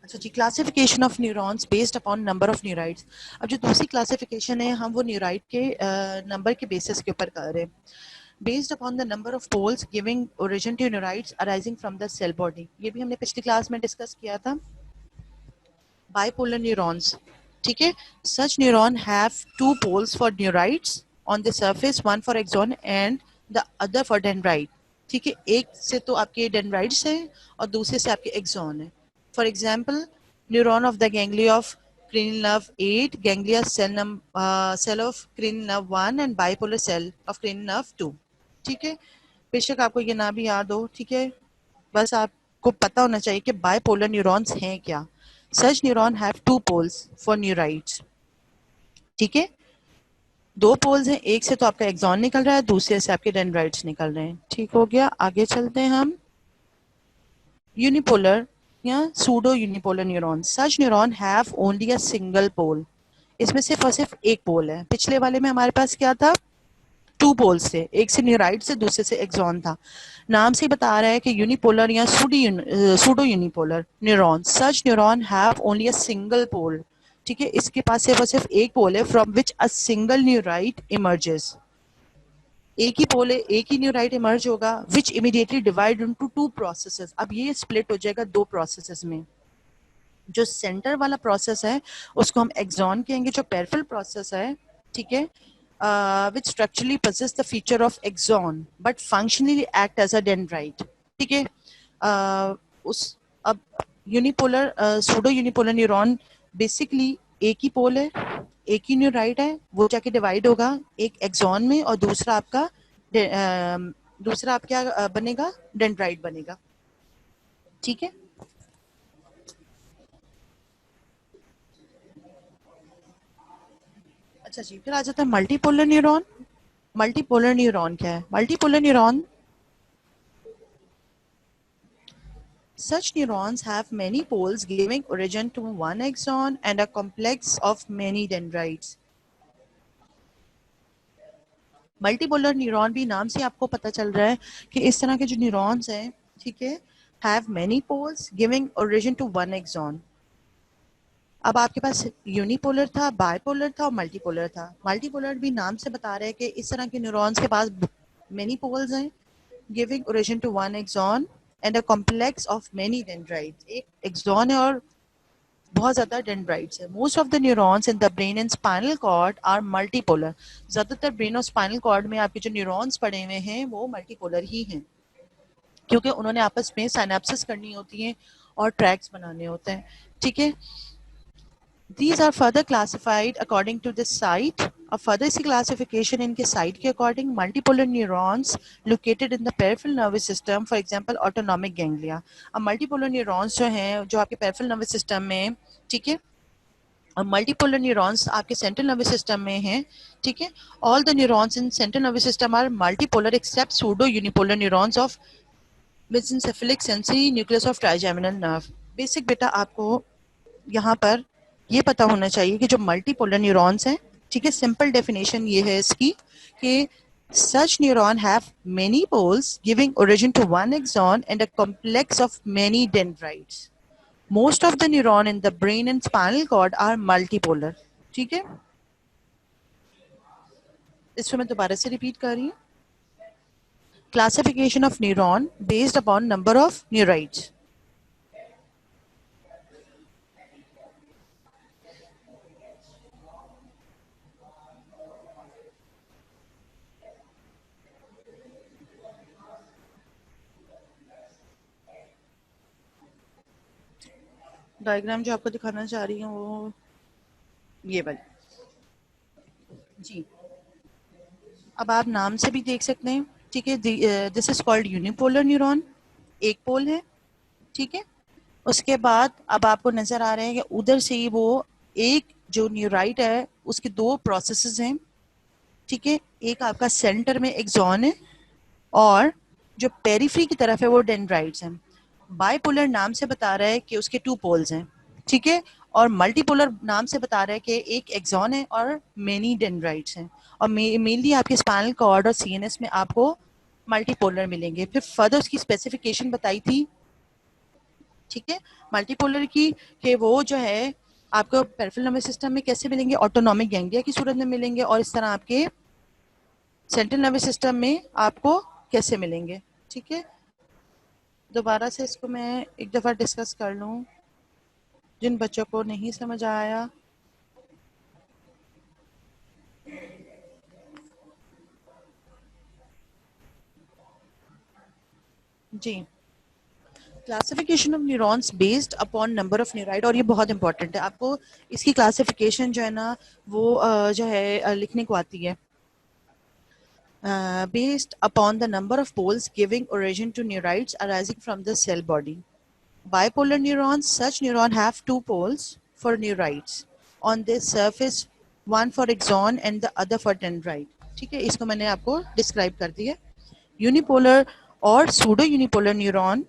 अच्छा जी, classification of neurons based upon number of neurites. अब जो दूसरी क्लासिफिकेशन है हम वो न्यूराइड के नंबर के बेसिस के ऊपर कर रहे हैं। Based upon the number of poles giving origin to neurites arising from the cell body. ये भी हमने पिछली क्लास में डिस्कस किया था। बाइपोलर न्यूरॉन्स, ठीक है, such neuron have two poles for neurites on the surface, one for axon and the other for dendrite. ठीक है, एक से तो आपके डेंड्राइड्स है और दूसरे से आपके एक्सॉन है। For example, neuron of the ganglia of cranial nerve 8, ganglia cell of cranial nerve 1 and bipolar cell of cranial nerve 2। ठीक है, बेशक आपको ये ना भी याद हो, ठीक है, बस आपको पता होना चाहिए कि बाइपोलर न्यूरॉन्स हैं क्या। Such neuron have two poles for neurites. ठीक है, दो पोल्स हैं, एक से तो आपका एक्सॉन निकल रहा है, दूसरे से आपके डेंड्राइट्स निकल रहे हैं। ठीक हो गया, आगे चलते हैं हम। यूनिपोलर या pseudo unipolar neuron, such neuron have only a single pole. इसमें सिर्फ और सिर्फ एक पोल है। पिछले वाले में हमारे पास क्या था, टू पोल्स थे, एक से न्यूराइड से दूसरे से एक्सॉन था। नाम से बता रहा है कि यूनिपोलर या pseudo unipolar neuron, such neuron have only a single pole. ठीक है, इसके पास सिर्फ एक पोल है from which a single neurite emerges. एक ही पोल है, एक ही न्यूराइड इमर्ज होगा which immediately divide into two processes. अब ये स्प्लिट हो जाएगा दो प्रोसेसेस में। जो सेंटर वाला प्रोसेस है उसको हम एक्सॉन कहेंगे, जो पेरिफेरल प्रोसेस है, ठीक है, which structurally possess the feature of axon but functionally act as a dendrite। ठीक है, उस अब unipolar pseudo unipolar neuron basically एक ही पोल है, एक ही न्यूराइड है, वो जाके डिवाइड होगा एक एक्सॉन में और दूसरा आपका दूसरा आप क्या बनेगा, डेंड्राइट बनेगा। ठीक है, अच्छा जी, फिर आ जाता है मल्टीपोलर न्यूरॉन। मल्टीपोलर न्यूरॉन क्या है? Multipolar neuron, such neurons have many poles giving origin to one axon and a complex of many dendrites। Multipolar neuron भी नाम से आपको पता चल रहा है कि इस तरह के जो न्यूरॉन्स हैं, ठीक है, have many poles giving origin to one axon. अब आपके पास यूनिपोलर था, बाइपोलर था और मल्टीपोलर था। मल्टीपोलर भी नाम से बता रहे हैं कि इस तरह के न्यूरॉन्स के पास मेनी पोल्स हैं giving origin to one axon and a complex of many dendrites. एक एक्सॉन है और बहुत ज्यादा डेंड्राइट्स है। Most of the neurons in the brain and spinal cord are multipolar. ज्यादातर ब्रेन और स्पाइनल कॉर्ड में आपके जो न्यूरॉन्स पड़े हुए हैं वो मल्टीपोलर ही हैं, क्योंकि उन्होंने आपस में साइनेप्सिस करनी होती है और ट्रैक्स बनाने होते हैं। ठीक है, These are further classified according to the site। और further इसी classification इनके site के according multipolar neurons located in the peripheral nervous system, for example autonomic ganglia। अब multipolar neurons जो हैं जो आपके peripheral nervous system में, ठीक है, और मल्टीपोलर न्यूरॉन्स आपके सेंट्रल नर्वस सिस्टम में हैं। ठीक है, all the neurons in central nervous system are multipolar except pseudo unipolar neurons of mesencephalic sensory nucleus of trigeminal nerve. Basic बेटा आपको यहाँ पर ये पता होना चाहिए कि जो मल्टीपोलर न्यूरॉन्स हैं, ठीक है, सिंपल डेफिनेशन ये है इसकी कि such neuron have many poles giving origin to one axon and a complex of many dendrites। Most of the neuron in the brain and spinal cord are multipolar। ठीक है, इसको मैं दोबारा से रिपीट कर रही हूँ। Classification of neuron based upon number of neurites. Diagram जो आपको दिखाना चाह रही हूँ वो ये वाली जी। अब आप नाम से भी देख सकते हैं, ठीक है, this is called unipolar neuron, एक पोल है। ठीक है, उसके बाद अब आपको नजर आ रहे हैं कि उधर से ही वो एक जो न्यूराइट है उसके दो प्रोसेसेस हैं। ठीक है, एक आपका सेंटर में एक्सॉन है और जो पेरिफेरी की तरफ है वो डेंड्राइट्स हैं। बाइपोलर नाम से बता रहा है कि उसके टू पोल्स हैं। ठीक है, और मल्टीपोलर नाम से बता रहा है कि एक एक्सॉन है और मेनी डेंड्राइट्स हैं। और मेनली आपके स्पाइनल कॉर्ड और सीएनएस में आपको मल्टीपोलर मिलेंगे। फिर फर्दर उसकी स्पेसिफिकेशन बताई थी, ठीक है, मल्टीपोलर की, कि वो जो है आपको पेरिफेरल नर्वस सिस्टम में कैसे मिलेंगे, ऑटोनॉमिक गैंग्लिया की सूरत में मिलेंगे, और इस तरह आपके सेंट्रल नर्वस सिस्टम में आपको कैसे मिलेंगे। ठीक है, दोबारा से इसको मैं एक दफ़ा डिस्कस कर लूँ जिन बच्चों को नहीं समझ आया। जी, classification of neurons based upon number of neurite, और ये बहुत इंपॉर्टेंट है, आपको इसकी क्लासिफिकेशन जो है ना वो जो है लिखने को आती है। Based upon the number of poles giving origin to neurites arising from the cell body। Bipolar neurons, such neuron have two poles for neurites on their surface, one for axon and the other for dendrite। ठीक है, इसको मैंने आपको डिस्क्राइब कर दिया। यूनिपोलर और pseudo unipolar neuron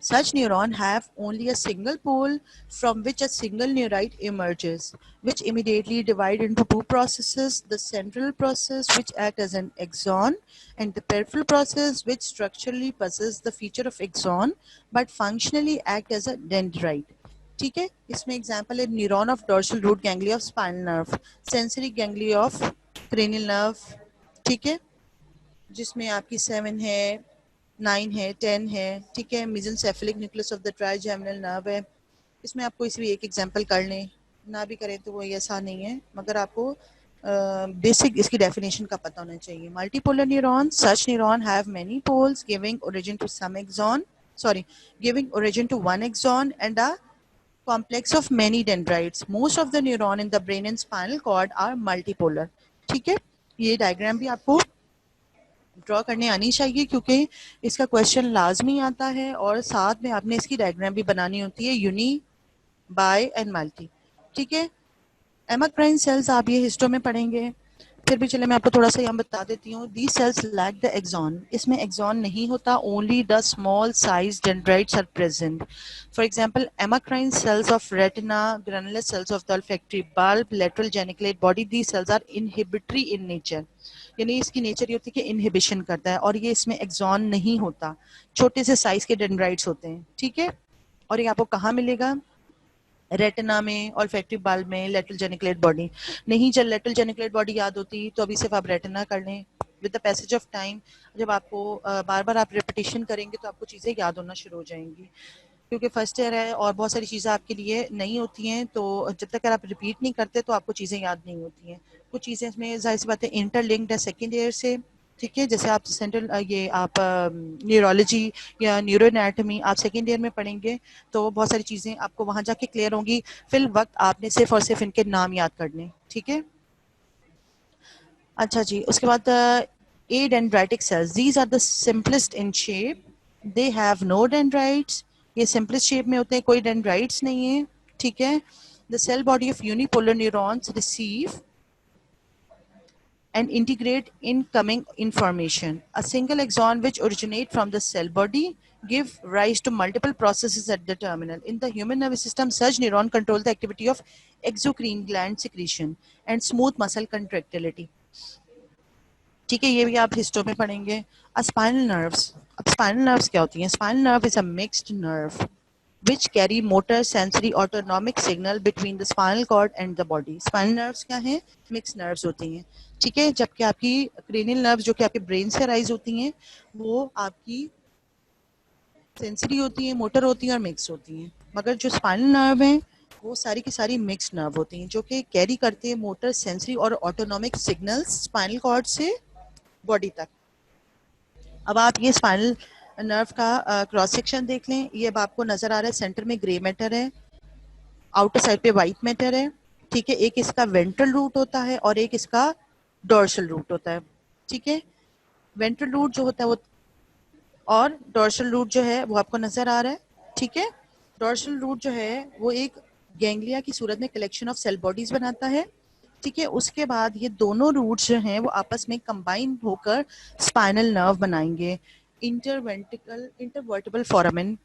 Such neurons have only a single pole from which a single neurite emerges, which immediately divide into two processes, the central process which acts as an axon and the peripheral process which structurally possesses the feature of axon but functionally act as a dendrite. ठीक है, इसमें एग्जाम्पल है neuron of dorsal root ganglia of spinal nerve, sensory ganglia of cranial nerve, ठीक है, जिसमें आपकी 7 है, 9 है, 10 है, ठीक है, mesencephalic nucleus of the trigeminal nerve है। इसमें आप कोई सी भी एक एग्जांपल कर लें, ना भी करें तो वो ऐसा नहीं है, मगर आपको बेसिक इसकी डेफिनेशन का पता होना चाहिए। Multipolar neuron, such neuron have many poles giving origin to some axon, sorry, giving origin to one axon and a complex of many dendrites. Most of the neuron in the brain and spinal cord are multipolar. ठीक है, ये डायग्राम भी आपको ड्रॉ करने आनी चाहिए क्योंकि इसका क्वेश्चन लाजमी आता है और साथ में आपने इसकी डायग्राम भी बनानी होती है, यूनी, बाय एंड मल्टी। ठीक है, एमाक्राइन सेल्स आप ये हिस्टो में पढ़ेंगे, फिर भी चले मैं आपको थोड़ा सा यहाँ बता देती हूँ। The cells lack the axon, इसमें एक्सॉन नहीं होता, only the small size dendrites are present. For example amacrine cells of retina, granular cells of the olfactory bulb, lateral geniculate body, the cells are inhibitory in nature, यानी इसकी नेचर ये होती है कि इनहिबिशन करता है और ये इसमें एक्सॉन नहीं होता, छोटे से साइज के डेंड्राइट्स होते हैं। ठीक है, और ये आपको कहाँ मिलेगा? रेटिना में, ऑल्फैक्टिव बल्ब में, लेटरल जेनिकुलेट बॉडी। नहीं, जब लेटरल जेनिकुलेट बॉडी याद होती तो अभी सिर्फ आप रेटिना कर लें। With the passage of time जब आपको बार बार आप रिपीटिशन करेंगे तो आपको चीज़ें याद होना शुरू हो जाएंगी, क्योंकि फर्स्ट ईयर है और बहुत सारी चीज़ें आपके लिए नहीं होती हैं, तो जब तक आप रिपीट नहीं करते तो आपको चीज़ें याद नहीं होती हैं। कुछ चीज़ें इसमें जाहिर सी बात है इंटरलिंक्ड है सेकेंड ईयर से। ठीक है, जैसे आप सेंट्रल ये आप न्यूरोलॉजी या न्यूरो एनाटमी आप सेकेंड ईयर में पढ़ेंगे तो बहुत सारी चीज़ें आपको वहाँ जाके क्लियर होंगी, फिल वक्त आपने सिर्फ और सिर्फ इनके नाम याद करने। ठीक है, अच्छा जी, उसके बाद adendritic cells, these are the simplest in shape, they have no dendrites, ये सिंपलेस्ट शेप में होते हैं, कोई डेंड्राइट्स नहीं है। ठीक है, the cell body of unipolar neurons receive and integrate incoming information. A single axon which originate from the cell body give rise to multiple processes at the terminal. In the human nervous system, such neuron control the activity of exocrine gland secretion and smooth muscle contractility. ठीक है, ये भी आप हिस्टो में पढ़ेंगे। स्पाइनल नर्व्स, अब स्पाइनल नर्व्स क्या होती हैं? Spinal nerve is a mixed nerve which carry motor sensory autonomic signal between the spinal cord and the body. Spinal nerves क्या हैं? Mixed nerves होती हैं। ठीक है, जबकि आपकी cranial nerves जो कि आपके ब्रेन से अराइज होती हैं वो आपकी सेंसरी होती हैं, मोटर होती हैं और मिक्स होती हैं, मगर जो स्पाइनल नर्व हैं वो सारी की सारी मिक्स्ड नर्व होती हैं जो कि कैरी करते हैं मोटर, सेंसरी और ऑटोनॉमिक सिग्नल्स स्पाइनल कॉर्ड से बॉडी तक। अब आप ये स्पाइनल नर्व का क्रॉस सेक्शन देख लें, ये अब आपको नजर आ रहा है, सेंटर में ग्रे मैटर है, आउटर साइड पे व्हाइट मैटर है। ठीक है, एक इसका वेंट्रल रूट होता है और एक इसका डोर्सल रूट होता है। ठीक है, वेंट्रल रूट जो होता है वो और डोर्सल रूट जो है वो आपको नजर आ रहा है। ठीक है, डोर्सल रूट जो है वो एक गैंग्लिया की सूरत में कलेक्शन ऑफ सेल बॉडीज बनाता है। ठीक है, उसके बाद ये दोनों रूट्स जो हैं वो आपस में कंबाइन होकर स्पाइनल नर्व बनाएंगे इंटरवर्टिबल फोरामेन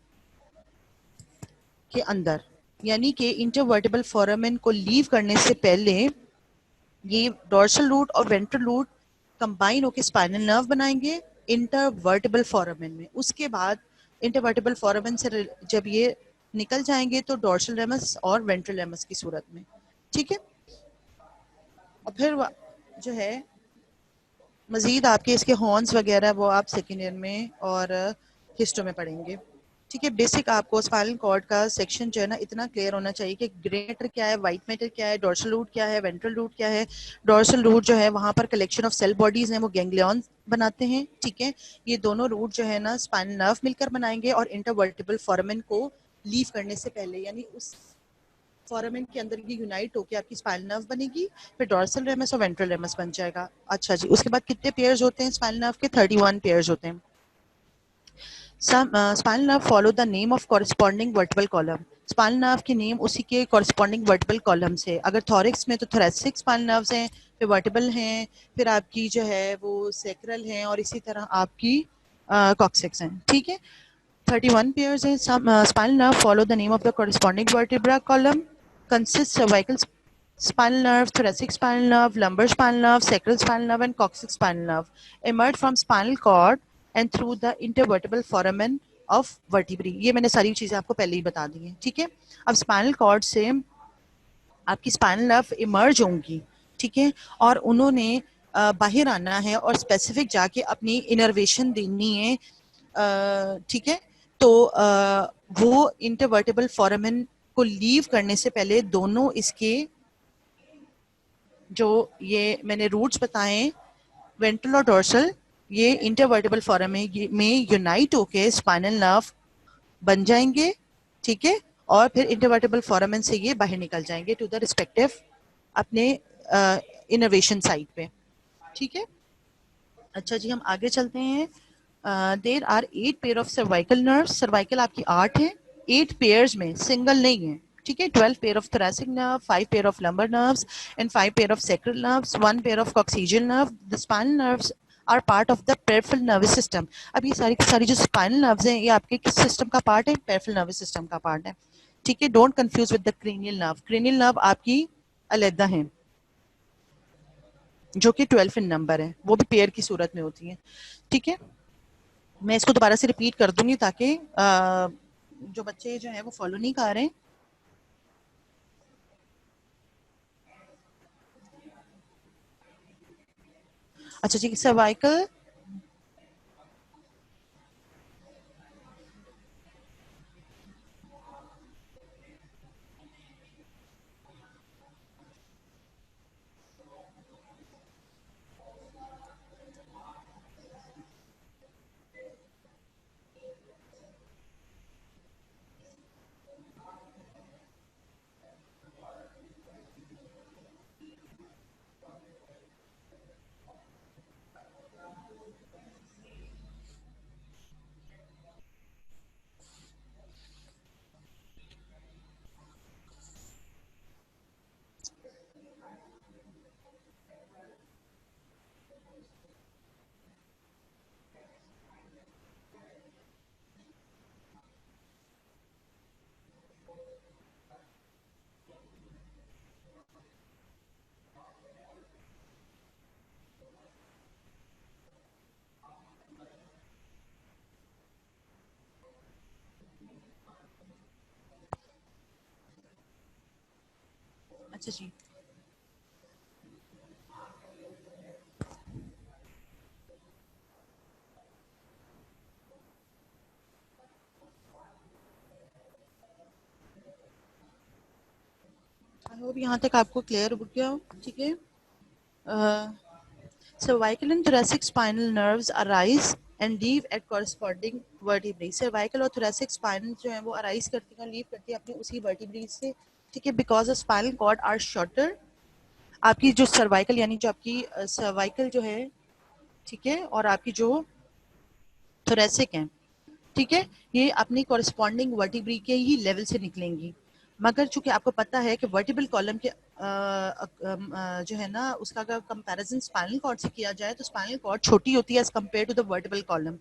के अंदर, यानी कि इंटरवर्टिबल फोरामेन को लीव करने से पहले ये डोर्सल रूट और वेंट्रल रूट कंबाइन होकर स्पाइनल नर्व बनाएंगे इंटरवर्टिबल फोरामेन में। उसके बाद इंटरवर्टिबल फोरामेन से जब ये निकल जाएंगे तो डोर्सल रेमस और वेंट्रल रेमस की सूरत में। ठीक है, और फिर जो है मजीद आपके इसके हॉर्न्स वगैरह वो आप सेकेंड ईयर में और हिस्टो में पढ़ेंगे। ठीक है, बेसिक आपको स्पाइनल कॉर्ड का सेक्शन जो है ना इतना क्लियर होना चाहिए कि ग्रे मैटर क्या है, व्हाइट मैटर क्या है, डोर्सल रूट क्या है, वेंट्रल रूट क्या है। डोर्सल रूट जो है वहां पर कलेक्शन ऑफ सेल बॉडीज हैं वो गैंग्लियन बनाते हैं। ठीक है, ये दोनों रूट जो है ना स्पाइनल नर्व मिलकर बनाएंगे और इंटरवर्टिबल फोरामेन को लीव करने से पहले, यानी उस फोरामेन के अंदर ये यूनाइट होकर आपकी स्पाइनल नर्व बनेगी, फिर डोर्सल रेमस और वेंट्रल रेमस बन जाएगा। अच्छा जी, उसके बाद कितने पेयर्स होते हैं स्पाइनल नर्व के? 31 पेयर्स होते हैं। Spinal nerve follow the name of corresponding vertebral column. Spinal nerve की नेम उसी के कॉरेस्पॉन्डिंग वर्टिबल कॉलम से, अगर थोरिक्स में तो थोरेसिक स्पाइनल नर्व्स हैं, फिर वर्टिबल हैं, फिर आपकी जो है वो सैक्रल हैं और इसी तरह आपकी कॉक्सिक्स हैं। ठीक है, 31 pairs in some spinal nerve follow the name of the corresponding vertebra column. Consists cervical spinal nerve, thoracic spinal nerve, lumbar spinal nerve, sacral spinal nerve, and coccyx spinal nerve. Emerge from spinal cord and through the intervertebral foramen of vertebrae. ये मैंने सारी चीजें आपको पहले ही बता दी हैं, ठीक है। अब स्पाइनल कॉर्ड से आपकी स्पाइनल नर्व इमर्ज होंगी, ठीक है, और उन्होंने बाहर आना है और स्पेसिफिक जाके अपनी इनर्वेशन देनी है, ठीक है। तो वो इंटरवर्टेबल फोरामेन को लीव करने से पहले दोनों इसके जो ये मैंने रूट्स बताए वेंट्रल और डोर्सल, ये इंटरवर्टेबल फोरामेन में यूनाइट होके स्पाइनल नर्व बन जाएंगे, ठीक है, और फिर इंटरवर्टेबल फोरामेन से ये बाहर निकल जाएंगे टू द रिस्पेक्टिव अपने इनोवेशन साइट पे, ठीक है। अच्छा जी, हम आगे चलते हैं। There are 8 pair of cervical nerve. Cervical आपकी 8 है, 8 पेयर्स में, सिंगल नहीं है, ठीक है। 12 pair of thoracic nerve, 5 pair of lumbar nerves and 5 pair of sacral nerves, 1 pair of coccygeal nerve. The spinal nerves are part of the peripheral nervous system. अब ये सारी सारी जो spinal nerves हैं, ये आपके किस सिस्टम का पार्ट है? peripheral nervous system का पार्ट है, ठीक है। Don't confuse with the cranial nerve. cranial nerve आपकी अलग है, जो कि 12 इन नंबर है, वो भी पेयर की सूरत में होती है, ठीक है। मैं इसको दोबारा से रिपीट कर दूंगी ताकि जो बच्चे जो है वो फॉलो नहीं कर रहे हैं। अच्छा जी, सर्वाइकल अच्छा जी, आई होप यहाँ तक आपको क्लियर हो गया हो, ठीक है। Cervical and thoracic spinal nerves arise and leave at corresponding vertebrae. Cervical और thoracic spinal जो है वो अराइज करती हैं, लीव करती है अपने उसी vertebrae से, ठीक है। Because the spinal cord are shorter, आपकी जो सर्वाइकल यानी जो आपकी सर्वाइकल जो है, ठीक है, और आपकी जो थोरेसिक है, ठीक है, ये अपनी कॉरेस्पॉन्डिंग वर्टिब्री के ही लेवल से निकलेंगी। मगर चूंकि आपको पता है कि वर्टिबल कॉलम के जो है ना, उसका अगर कंपैरिजन स्पाइनल कॉर्ड से किया जाए तो स्पाइनल कॉर्ड छोटी होती है as compare to the vertebral column,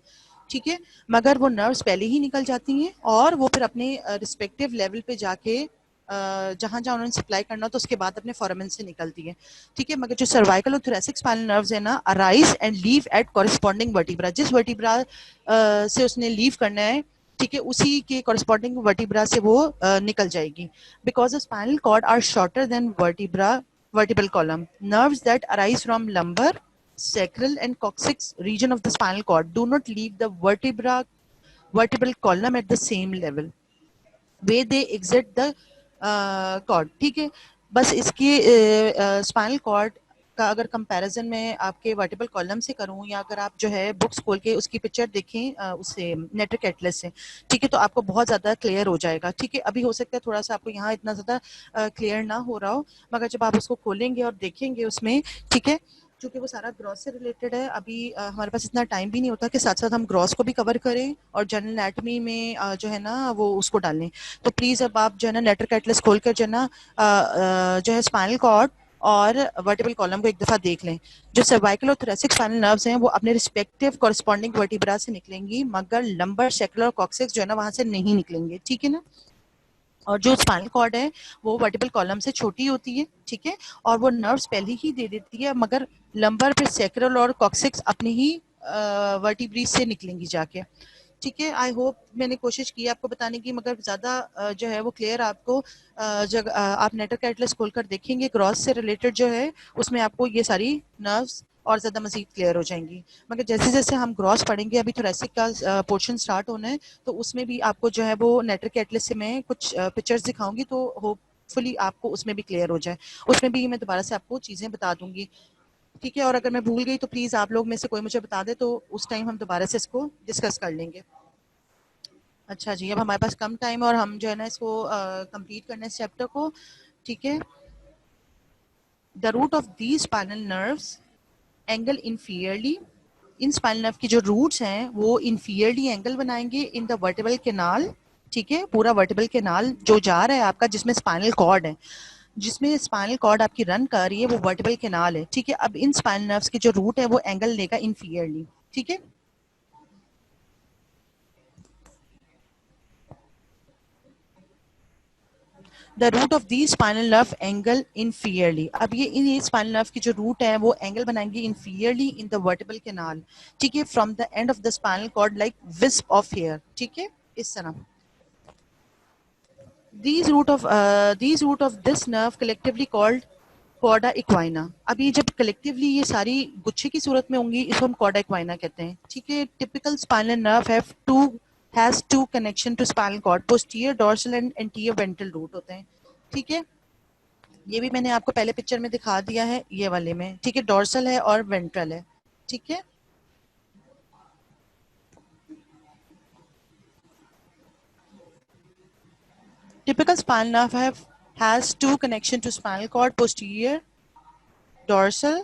ठीक है। मगर वो नर्व्स पहले ही निकल जाती हैं और वो फिर अपने रिस्पेक्टिव लेवल पे जाके जहां जहां उन्होंने सप्लाई करना हो तो उसके बाद अपने फोरामेन से निकलती है, ठीक है। मगर जो सर्वाइकल और थोरेसिक स्पाइनल नर्व्स है ना, arise and leave at corresponding vertebra, जिस वर्टिब्रा से उसने लीव करना है, ठीक है, उसी के कॉरेस्पॉन्डिंग वर्टिब्रा से वो निकल जाएगी। Because the spinal cord are shorter than vertebra vertebral column. Nerves that arise from lumbar, sacral and coccyx region of the spinal cord do not leave the vertebral column at the same level where they exit the cord, ठीक है। बस इसके स्पाइनल कॉर्ड का अगर कंपैरिजन में आपके वर्टिबल कॉलम से करूं, या अगर आप जो है बुक्स खोल के उसकी पिक्चर देखें उससे नेट्रिक एटलस से, ठीक है, तो आपको बहुत ज़्यादा क्लियर हो जाएगा, ठीक है। अभी हो सकता है थोड़ा सा आपको यहाँ इतना ज़्यादा क्लियर ना हो रहा हो, मगर जब आप उसको खोलेंगे और देखेंगे उसमें, ठीक है, क्योंकि वो सारा ग्रॉस से रिलेटेड है, अभी हमारे पास इतना टाइम भी नहीं होता कि साथ साथ हम ग्रॉस को भी कवर करें और जनरल एनाटॉमी में जो है ना वो उसको डालें। तो प्लीज़ अब आप जो है ना नेट्रिक एटलस खोल कर जो है ना जो है स्पाइनल कॉर्ड और वर्टिब्रल कॉलम को एक दफा देख लें। जो सर्वाइकल और थोरेसिक स्पाइनल नर्व्स हैं वो अपने रिस्पेक्टिव कॉरस्पॉन्डिंग वर्टिब्रा से निकलेंगी, मगर लंबर, सेकुलर और कॉक्सिक्स जो है ना वहां से नहीं निकलेंगे, ठीक है ना। और जो स्पाइनल कॉर्ड है वो वर्टिब्रल कॉलम से छोटी होती है, ठीक है, और वो नर्व्स पहले ही दे देती है, मगर लंबर फिर सेक्रल और कॉक्सिक्स अपनी ही वर्टिब्री से निकलेंगी जाके, ठीक है। आई होप मैंने कोशिश की आपको बताने की, मगर ज्यादा जो है वो क्लियर आपको जब आप नेटर का एटलस खोलकर देखेंगे क्रॉस से रिलेटेड जो है उसमें आपको ये सारी नर्व्स और ज्यादा मजीद क्लियर हो जाएंगी। मगर जैसे जैसे हम ग्रॉस पढ़ेंगे, अभी थोरेसिक का पोर्शन स्टार्ट होना है, तो उसमें भी आपको जो है वो नेटर के एटलस से मैं कुछ पिक्चर्स दिखाऊंगी, तो होपफुली आपको उसमें भी क्लियर हो जाए। उसमें भी मैं दोबारा से आपको चीजें बता दूंगी, ठीक है। और अगर मैं भूल गई तो प्लीज आप लोग में से कोई मुझे बता दे, तो उस टाइम हम दोबारा से इसको डिस्कस कर लेंगे। अच्छा जी, अब हमारे पास कम टाइम है और हम जो है ना इसको कंप्लीट करने इस चैप्टर को, ठीक है। The root of the spinal nerves angle inferiorly, इन स्पाइनल नर्व की जो रूट्स हैं वो इंफीरियरली एंगल बनाएंगे इन द वर्टिब्रल कैनाल, ठीक है। पूरा वर्टिब्रल कैनाल जो जा रहा है आपका, जिसमें स्पाइनल कॉर्ड है, जिसमें स्पाइनल कॉर्ड आपकी रन कर रही है, वो वर्टिब्रल कैनाल है, ठीक है। अब इन स्पाइनल नर्व्स की जो रूट है वो एंगल लेगा इंफीरियरली, ठीक है। The root of the spinal nerve angle inferiorly, अब ये स्पाइनल नर्व की जो रूट है वो एंगल बनाएंगे inferiorly in the vertebral canal, ठीक है, from the end of the spinal cord like wisp of hair, ठीक है, इस तरह। these root of this nerve collectively called cauda equina. अब ये जब कलेक्टिवली ये सारी गुच्छे की सूरत में होंगी, इसको हम कॉर्डा इक्वाइना कहते हैं, ठीक है। Typical spinal nerve has two connection to spinal cord, posterior, dorsal and anterior ventral root होते हैं, ठीक है। ये भी मैंने आपको पहले पिक्चर में दिखा दिया है, ये वाले में, ठीक है, डोर्सल है और वेंट्रल है, ठीक है। Typical spinal nerve has two connection to spinal cord, posterior, dorsal,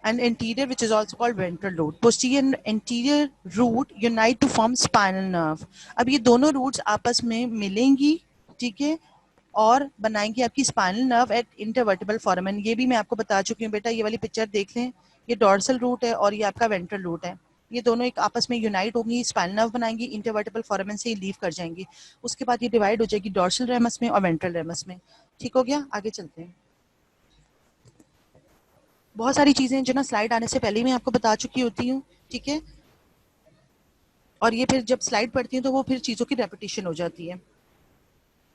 and anterior, which is also called ventral root. Posterior and anterior root unite to form spinal nerve. अब ये दोनों रूट्स आपस में मिलेंगी, ठीक है, और बनाएंगी आपकी spinal nerve at intervertebral foramen. ये भी मैं आपको बता चुकी हूँ बेटा, ये वाली पिक्चर देख लें, ये डॉर्सल रूट है और ये आपका वेंट्रल रूट है, ये दोनों एक आपस में यूनाइट होंगी, स्पाइनल नर्व बनाएंगी, इंटरवर्टिबल फोरामेन से लीव कर जाएंगी, उसके बाद ये डिवाइड हो जाएगी डॉर्सल रेमस में और वेंट्रल रेमस में, ठीक हो गया। आगे चलते हैं। बहुत सारी चीजें जो ना स्लाइड आने से पहले ही मैं आपको बता चुकी होती हूँ, ठीक है, और ये फिर जब स्लाइड पढ़ती हूँ तो वो फिर चीजों की रेपिटेशन हो जाती है।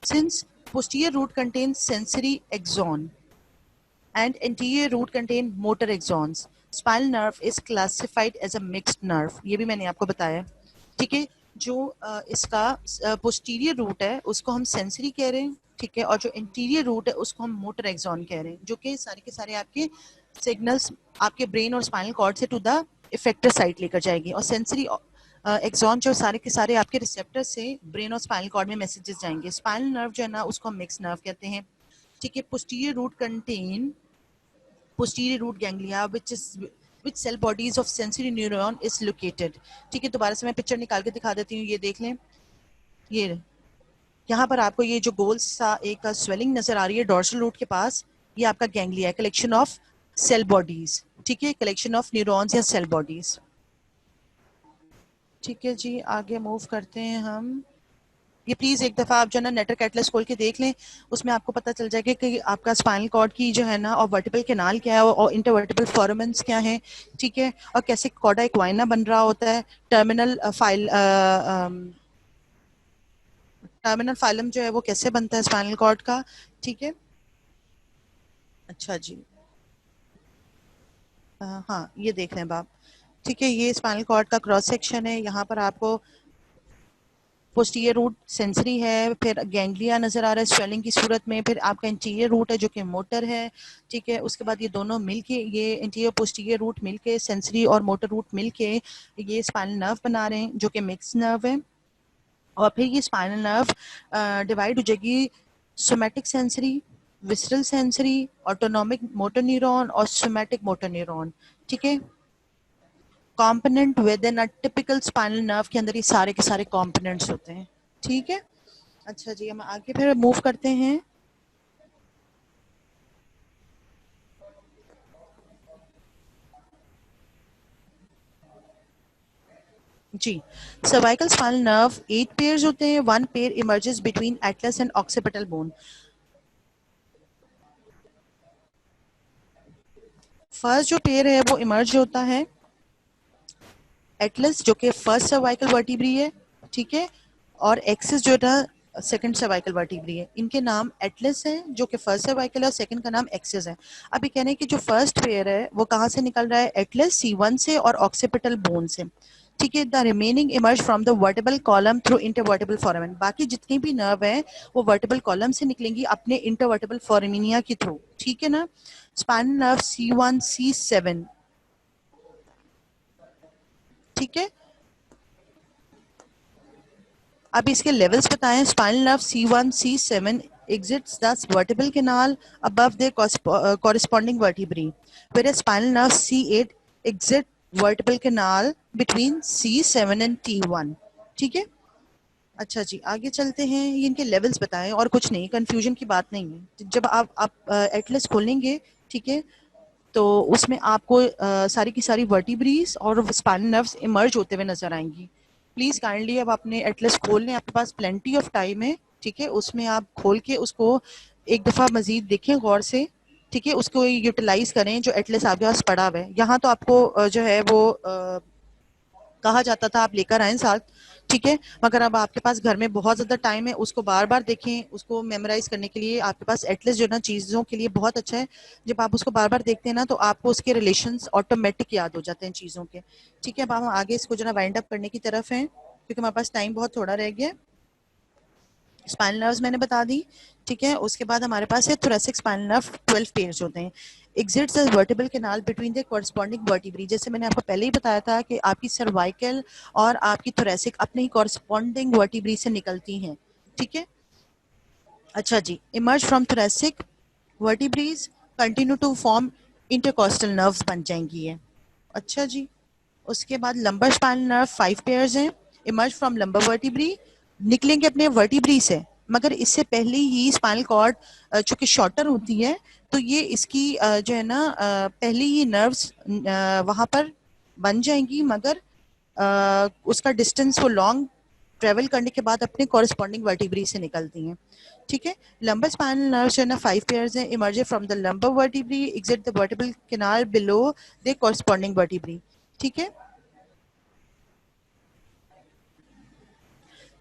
Since posterior root contains sensory axon and anterior root contain motor axons, spinal nerve is classified as a mixed nerve, ये भी मैंने आपको बताया, ठीक है। जो इसका posterior root है उसको हम sensory कह रहे हैं, ठीक है, और जो anterior root है उसको हम motor axon कह रहे हैं, जो कि सारे के सारे आपके सिग्नल्स आपके ब्रेन और स्पाइनल कॉर्ड से टू द इफेक्टर साइट लेकर जाएगी, और सेंसरी एक्सॉन जो सारे के सारे आपके रिसेप्टर से ब्रेन और स्पाइनल कॉर्ड में मैसेजेस जाएंगे। स्पाइनल नर्व जो है ना उसको हम मिक्स नर्व कहते हैं, ठीक है। Posterior root contain posterior root ganglia which cell bodies of sensory neuron is located, ठीक है। दोबारा से मैं पिक्चर निकाल के दिखा देती हूँ, ये देख लें, ये यहाँ पर आपको ये जो गोल सा एक स्वेलिंग नजर आ रही है डॉर्सल रूट के पास, ये आपका गैंग्लिया है, कलेक्शन ऑफ सेल बॉडीज, ठीक है, कलेक्शन ऑफ न्यूरॉन्स या सेल बॉडीज, ठीक है जी। आगे मूव करते हैं हम। ये प्लीज एक दफा आप जो है ना नेटर कैटलेस खोल के देख लें, उसमें आपको पता चल जाएगा कि आपका स्पाइनल कॉर्ड की जो है ना और वर्टिबल कैनाल क्या है और इंटरवर्टिबल फोरामेन्स क्या है, ठीक है, और कैसे कॉर्डा इक्वाइना बन रहा होता है, टर्मिनल फाइलम जो है वो कैसे बनता है स्पाइनल कॉर्ड का, ठीक है। अच्छा जी, हाँ ये देख लें आप, ठीक है, ये स्पाइनल कॉर्ड का क्रॉस सेक्शन है, यहाँ पर आपको पोस्टीरियर रूट सेंसरी है, फिर गैंग्लिया नजर आ रहा है स्वेलिंग की सूरत में, फिर आपका इंटीरियर रूट है जो कि मोटर है, ठीक है। उसके बाद ये दोनों मिलके, ये इंटीरियर पोस्टीरियर रूट मिलके, सेंसरी और मोटर रूट मिलके ये स्पाइनल नर्व बना रहे हैं जो कि मिक्स नर्व है। और फिर ये स्पाइनल नर्व डिवाइड हो जाएगी somatic sensory, visceral sensory, autonomic motor neuron और सोमैटिक मोटर न्यूरॉन, ठीक है। Component with in a typical spinal nerve के अंदर ये सारे के सारे कंपोनेंट्स होते हैं, ठीक है। अच्छा जी, हम आगे फिर मूव करते हैं। जी, सर्वाइकल स्पाइनल नर्व 8 पेयर्स होते हैं, 1 pair emerges between Atlas and occipital bone. First जो पेयर है वो इमर्ज होता है एटलस जो कि फर्स्ट सर्वाइकल वर्टिब्री है, ठीक है, और एक्सिस जो था सेकंड सर्वाइकल वर्टिब्री है। इनके नाम एटलस है जो कि फर्स्ट सर्वाइकल है और सेकंड का नाम एक्सिस है। अभी कहने हैं कि जो फर्स्ट पेयर है वो कहाँ से निकल रहा है, एटलस C1 से और ऑक्सीपिटल बोन से, ठीक है। The remaining emerge from the vertebral column through intervertebral foramen. बाकी जितनी भी नर्व है वो वर्टिबल कॉलम से निकलेंगी अपने इंटरवर्टिबल फोरामिनिया के थ्रू, ठीक है ना। स्पाइनल नर्व C1 C7, ठीक है। अब इसके लेवल्स बताएं। Spinal nerve C1 C7 exits the vertebral canal above their corresponding vertebrae, whereas spinal nerve C8 exit vertebral canal between C7 and T1, ठीक है। अच्छा जी, आगे चलते हैं। ये इनके लेवल्स बताएं और कुछ नहीं, कंफ्यूजन की बात नहीं है। जब आप एटलस खोलेंगे, ठीक है, तो उसमें आपको सारी की सारी वर्टिब्रीज और स्पाइनल नर्व्स इमर्ज होते हुए नजर आएंगी। प्लीज काइंडली अब अपने एटलस खोल लें, आपके पास प्लेंटी ऑफ टाइम है, ठीक है। उसमें आप खोल के उसको एक दफा मजीद देखें गौर से, ठीक है। उसको यूटिलाइज करें जो एटलस आपके पास पड़ा हुआ है। यहाँ तो आपको जो है वो कहा जाता था आप लेकर आए साथ, ठीक है। मगर अब आपके पास घर में बहुत ज्यादा टाइम है, उसको बार बार देखें, उसको मेमोराइज करने के लिए आपके पास एटलस जो ना चीजों के लिए बहुत अच्छा है। जब आप उसको बार बार देखते हैं ना तो आपको उसके रिलेशंस ऑटोमेटिक याद हो जाते हैं चीजों के, ठीक है। अब हम आगे इसको जो ना वाइंड अप करने की तरफ हैं क्योंकि हमारे पास टाइम बहुत थोड़ा रह गया है। स्पाइनल नर्व्स मैंने बता दी, ठीक है। उसके बाद हमारे पास है थोरेसिक स्पाइनल नर्व, 12 पेयर्स होते हैं। Exits the vertebral canal between the corresponding vertebrae. जैसे मैंने आपको पहले ही बताया था कि आपकी सर्वाइकल और आपकी थोरेसिक अपने ही कॉरस्पॉन्डिंग वर्टिब्री से निकलती हैं, ठीक है। अच्छा जी, emerge from thoracic vertebrae continue to form intercostal nerves बन जाएंगी ये। अच्छा जी, उसके बाद लंबर स्पाइनल नर्व 5 पेयर्स हैं, इमर्ज फ्रॉम लंबर वर्टिब्री, निकलेंगे अपने वर्टिब्री से, मगर इससे पहले ही स्पाइनल कॉर्ड चूंकि शॉर्टर होती है तो ये इसकी जो है ना पहले ही नर्व्स वहां पर बन जाएंगी, मगर उसका डिस्टेंस वो लॉन्ग ट्रेवल करने के बाद अपने कॉरेस्पॉन्डिंग वर्टिब्री से निकलती हैं, ठीक है। लंबर स्पाइनल नर्व जो है ना 5 पेयर्स हैं, emerge from the lumbar vertebrae, exit the vertebral canal below the corresponding vertebrae, ठीक है।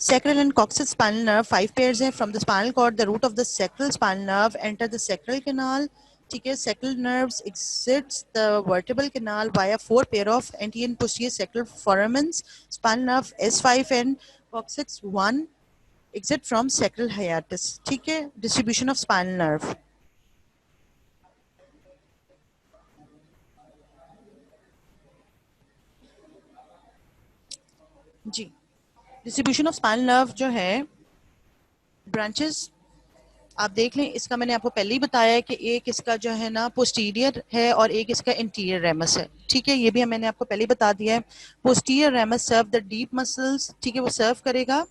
Sacral and coccyx spinal nerve 5 pairs हैं from the spinal cord. The root of the sacral spinal nerve enter the sacral canal. ठीक है, sacral nerves exits the vertebral canal via 4 pair of anterior and posterior sacral foramens. Spinal nerve S5 and coccyx 1 exit from sacral hiatus. ठीक है, distribution of spinal nerve. Ji, distribution of spinal nerve जो है branches आप देख लें। इसका मैंने आपको पहले ही बताया है कि एक इसका जो है ना पोस्टीरियर है और एक इसका इंटीरियर रेमस है, ठीक है। ये भी मैंने आपको पहले ही बता दिया है। Posterior ramus serve the deep muscles, ठीक है, वो सर्व करेगा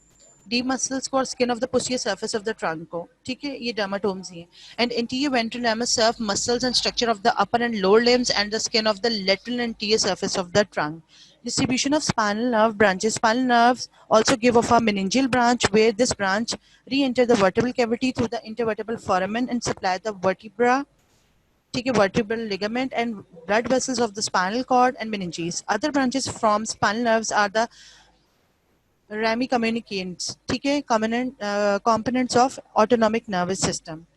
डीप मसल्स को और skin of the posterior surface of the trunk को, ठीक है। ये डर्माटोम्स ही है। And anterior ventral ramus serve muscles and structure of the upper and lower limbs and the skin of the lateral and anterior surface of the trunk. Distribution of spinal nerve branches. Spinal nerves also give off a meningeal branch, where this branch re-enter the vertebral cavity through the intervertebral foramen and supply the vertebra, ठीक है, vertebral ligament and blood vessels of the spinal cord and meninges. Other branches from spinal nerves are the rami communicants, ठीक है, components of autonomic nervous system.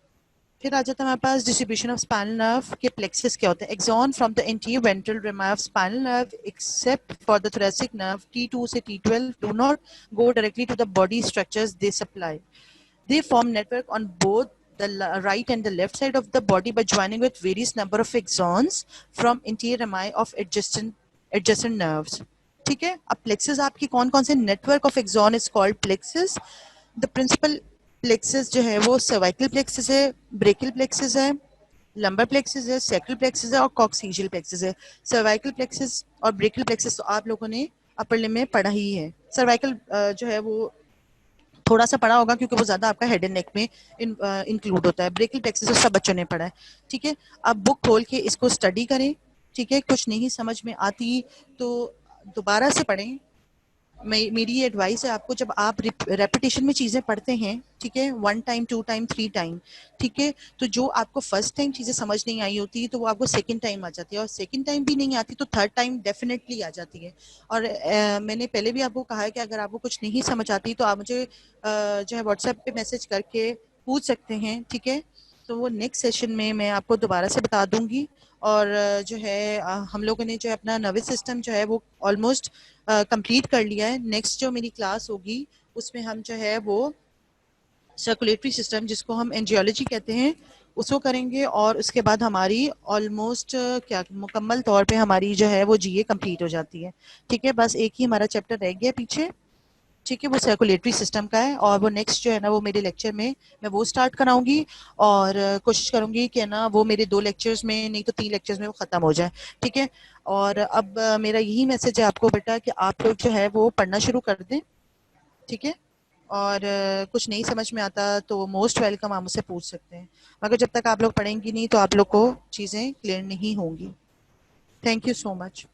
फिर आ जाता है हमारे पास डिस्ट्रीब्यूशन ऑफ स्पाइनल नर्व के प्लेक्सेस क्या होते हैं। Axon from the anterior ventral rim of spinal nerve except for the thoracic nerve T2 से T12 do not go directly to the body structures they supply. They form network on both the right and the left side of the body by joining with various number of axons from interior rami of adjacent nerves. ठीक है, अब प्लेक्सेस आपकी कौन कौन से network of axon is called plexuses. The principal plexuses जो है वो सर्वाइकल प्लेक्सेस है, ब्रेकियल प्लेक्सेस है, लंबर प्लेक्सेस है, सैक्रल प्लेक्सेस है और कॉक्सीजियल प्लेक्सेस है. सर्वाइकल प्लेक्सेस और ब्रेकियल प्लेक्सेस तो आप लोगों ने अपर लिम्ब में पढ़ा ही है. सर्वाइकल जो है वो थोड़ा सा पढ़ा होगा क्योंकि वो ज्यादा आपका हेड एंड नेक में इंक्लूड होता है. ब्रेकियल प्लेक्सेस तो सब बच्चों ने पढ़ा है, ठीक है. अब बुक खोल के इसको स्टडी करें, ठीक है. कुछ नहीं समझ में आती तो दोबारा से पढ़ें, मेरी एडवाइस है आपको, जब आप रेपिटेशन में चीजें पढ़ते हैं, ठीक है, 1 टाइम 2 टाइम 3 टाइम, ठीक है, तो जो आपको फर्स्ट टाइम चीजें समझ नहीं आई होती तो वो आपको सेकंड टाइम आ जाती है, और सेकंड टाइम भी नहीं आती तो थर्ड टाइम डेफिनेटली आ जाती है। और मैंने पहले भी आपको कहा है कि अगर आपको कुछ नहीं समझ आती तो आप मुझे जो है व्हाट्सएप पे मैसेज करके पूछ सकते हैं, ठीक है। तो वो नेक्स्ट सेशन में मैं आपको दोबारा से बता दूंगी। और जो है हम लोगों ने जो है अपना नर्वस सिस्टम जो है वो ऑलमोस्ट कंप्लीट कर लिया है। नेक्स्ट जो मेरी क्लास होगी उसमें हम जो है वो सर्कुलेटरी सिस्टम, जिसको हम एंजियोलॉजी कहते हैं, उसको करेंगे। और उसके बाद हमारी ऑलमोस्ट क्या मुकम्मल तौर पे हमारी जो है वो जीए कंप्लीट हो जाती है। ठीक है, बस एक ही हमारा चैप्टर रह गया पीछे, ठीक है, वो सर्कुलेटरी सिस्टम का है। और वो नेक्स्ट जो है ना वो मेरे लेक्चर में मैं वो स्टार्ट कराऊंगी। और कोशिश करूंगी कि ना वो मेरे 2 लेक्चर्स में, नहीं तो 3 लेक्चर्स में वो खत्म हो जाए, ठीक है। और अब मेरा यही मैसेज है आपको बेटा कि आप लोग जो है वो पढ़ना शुरू कर दें, ठीक है। और कुछ नहीं समझ में आता तो मोस्ट वेलकम, आप मुझसे पूछ सकते हैं। मगर जब तक आप लोग पढ़ेंगी नहीं तो आप लोग को चीज़ें क्लियर नहीं होंगी। Thank you so much.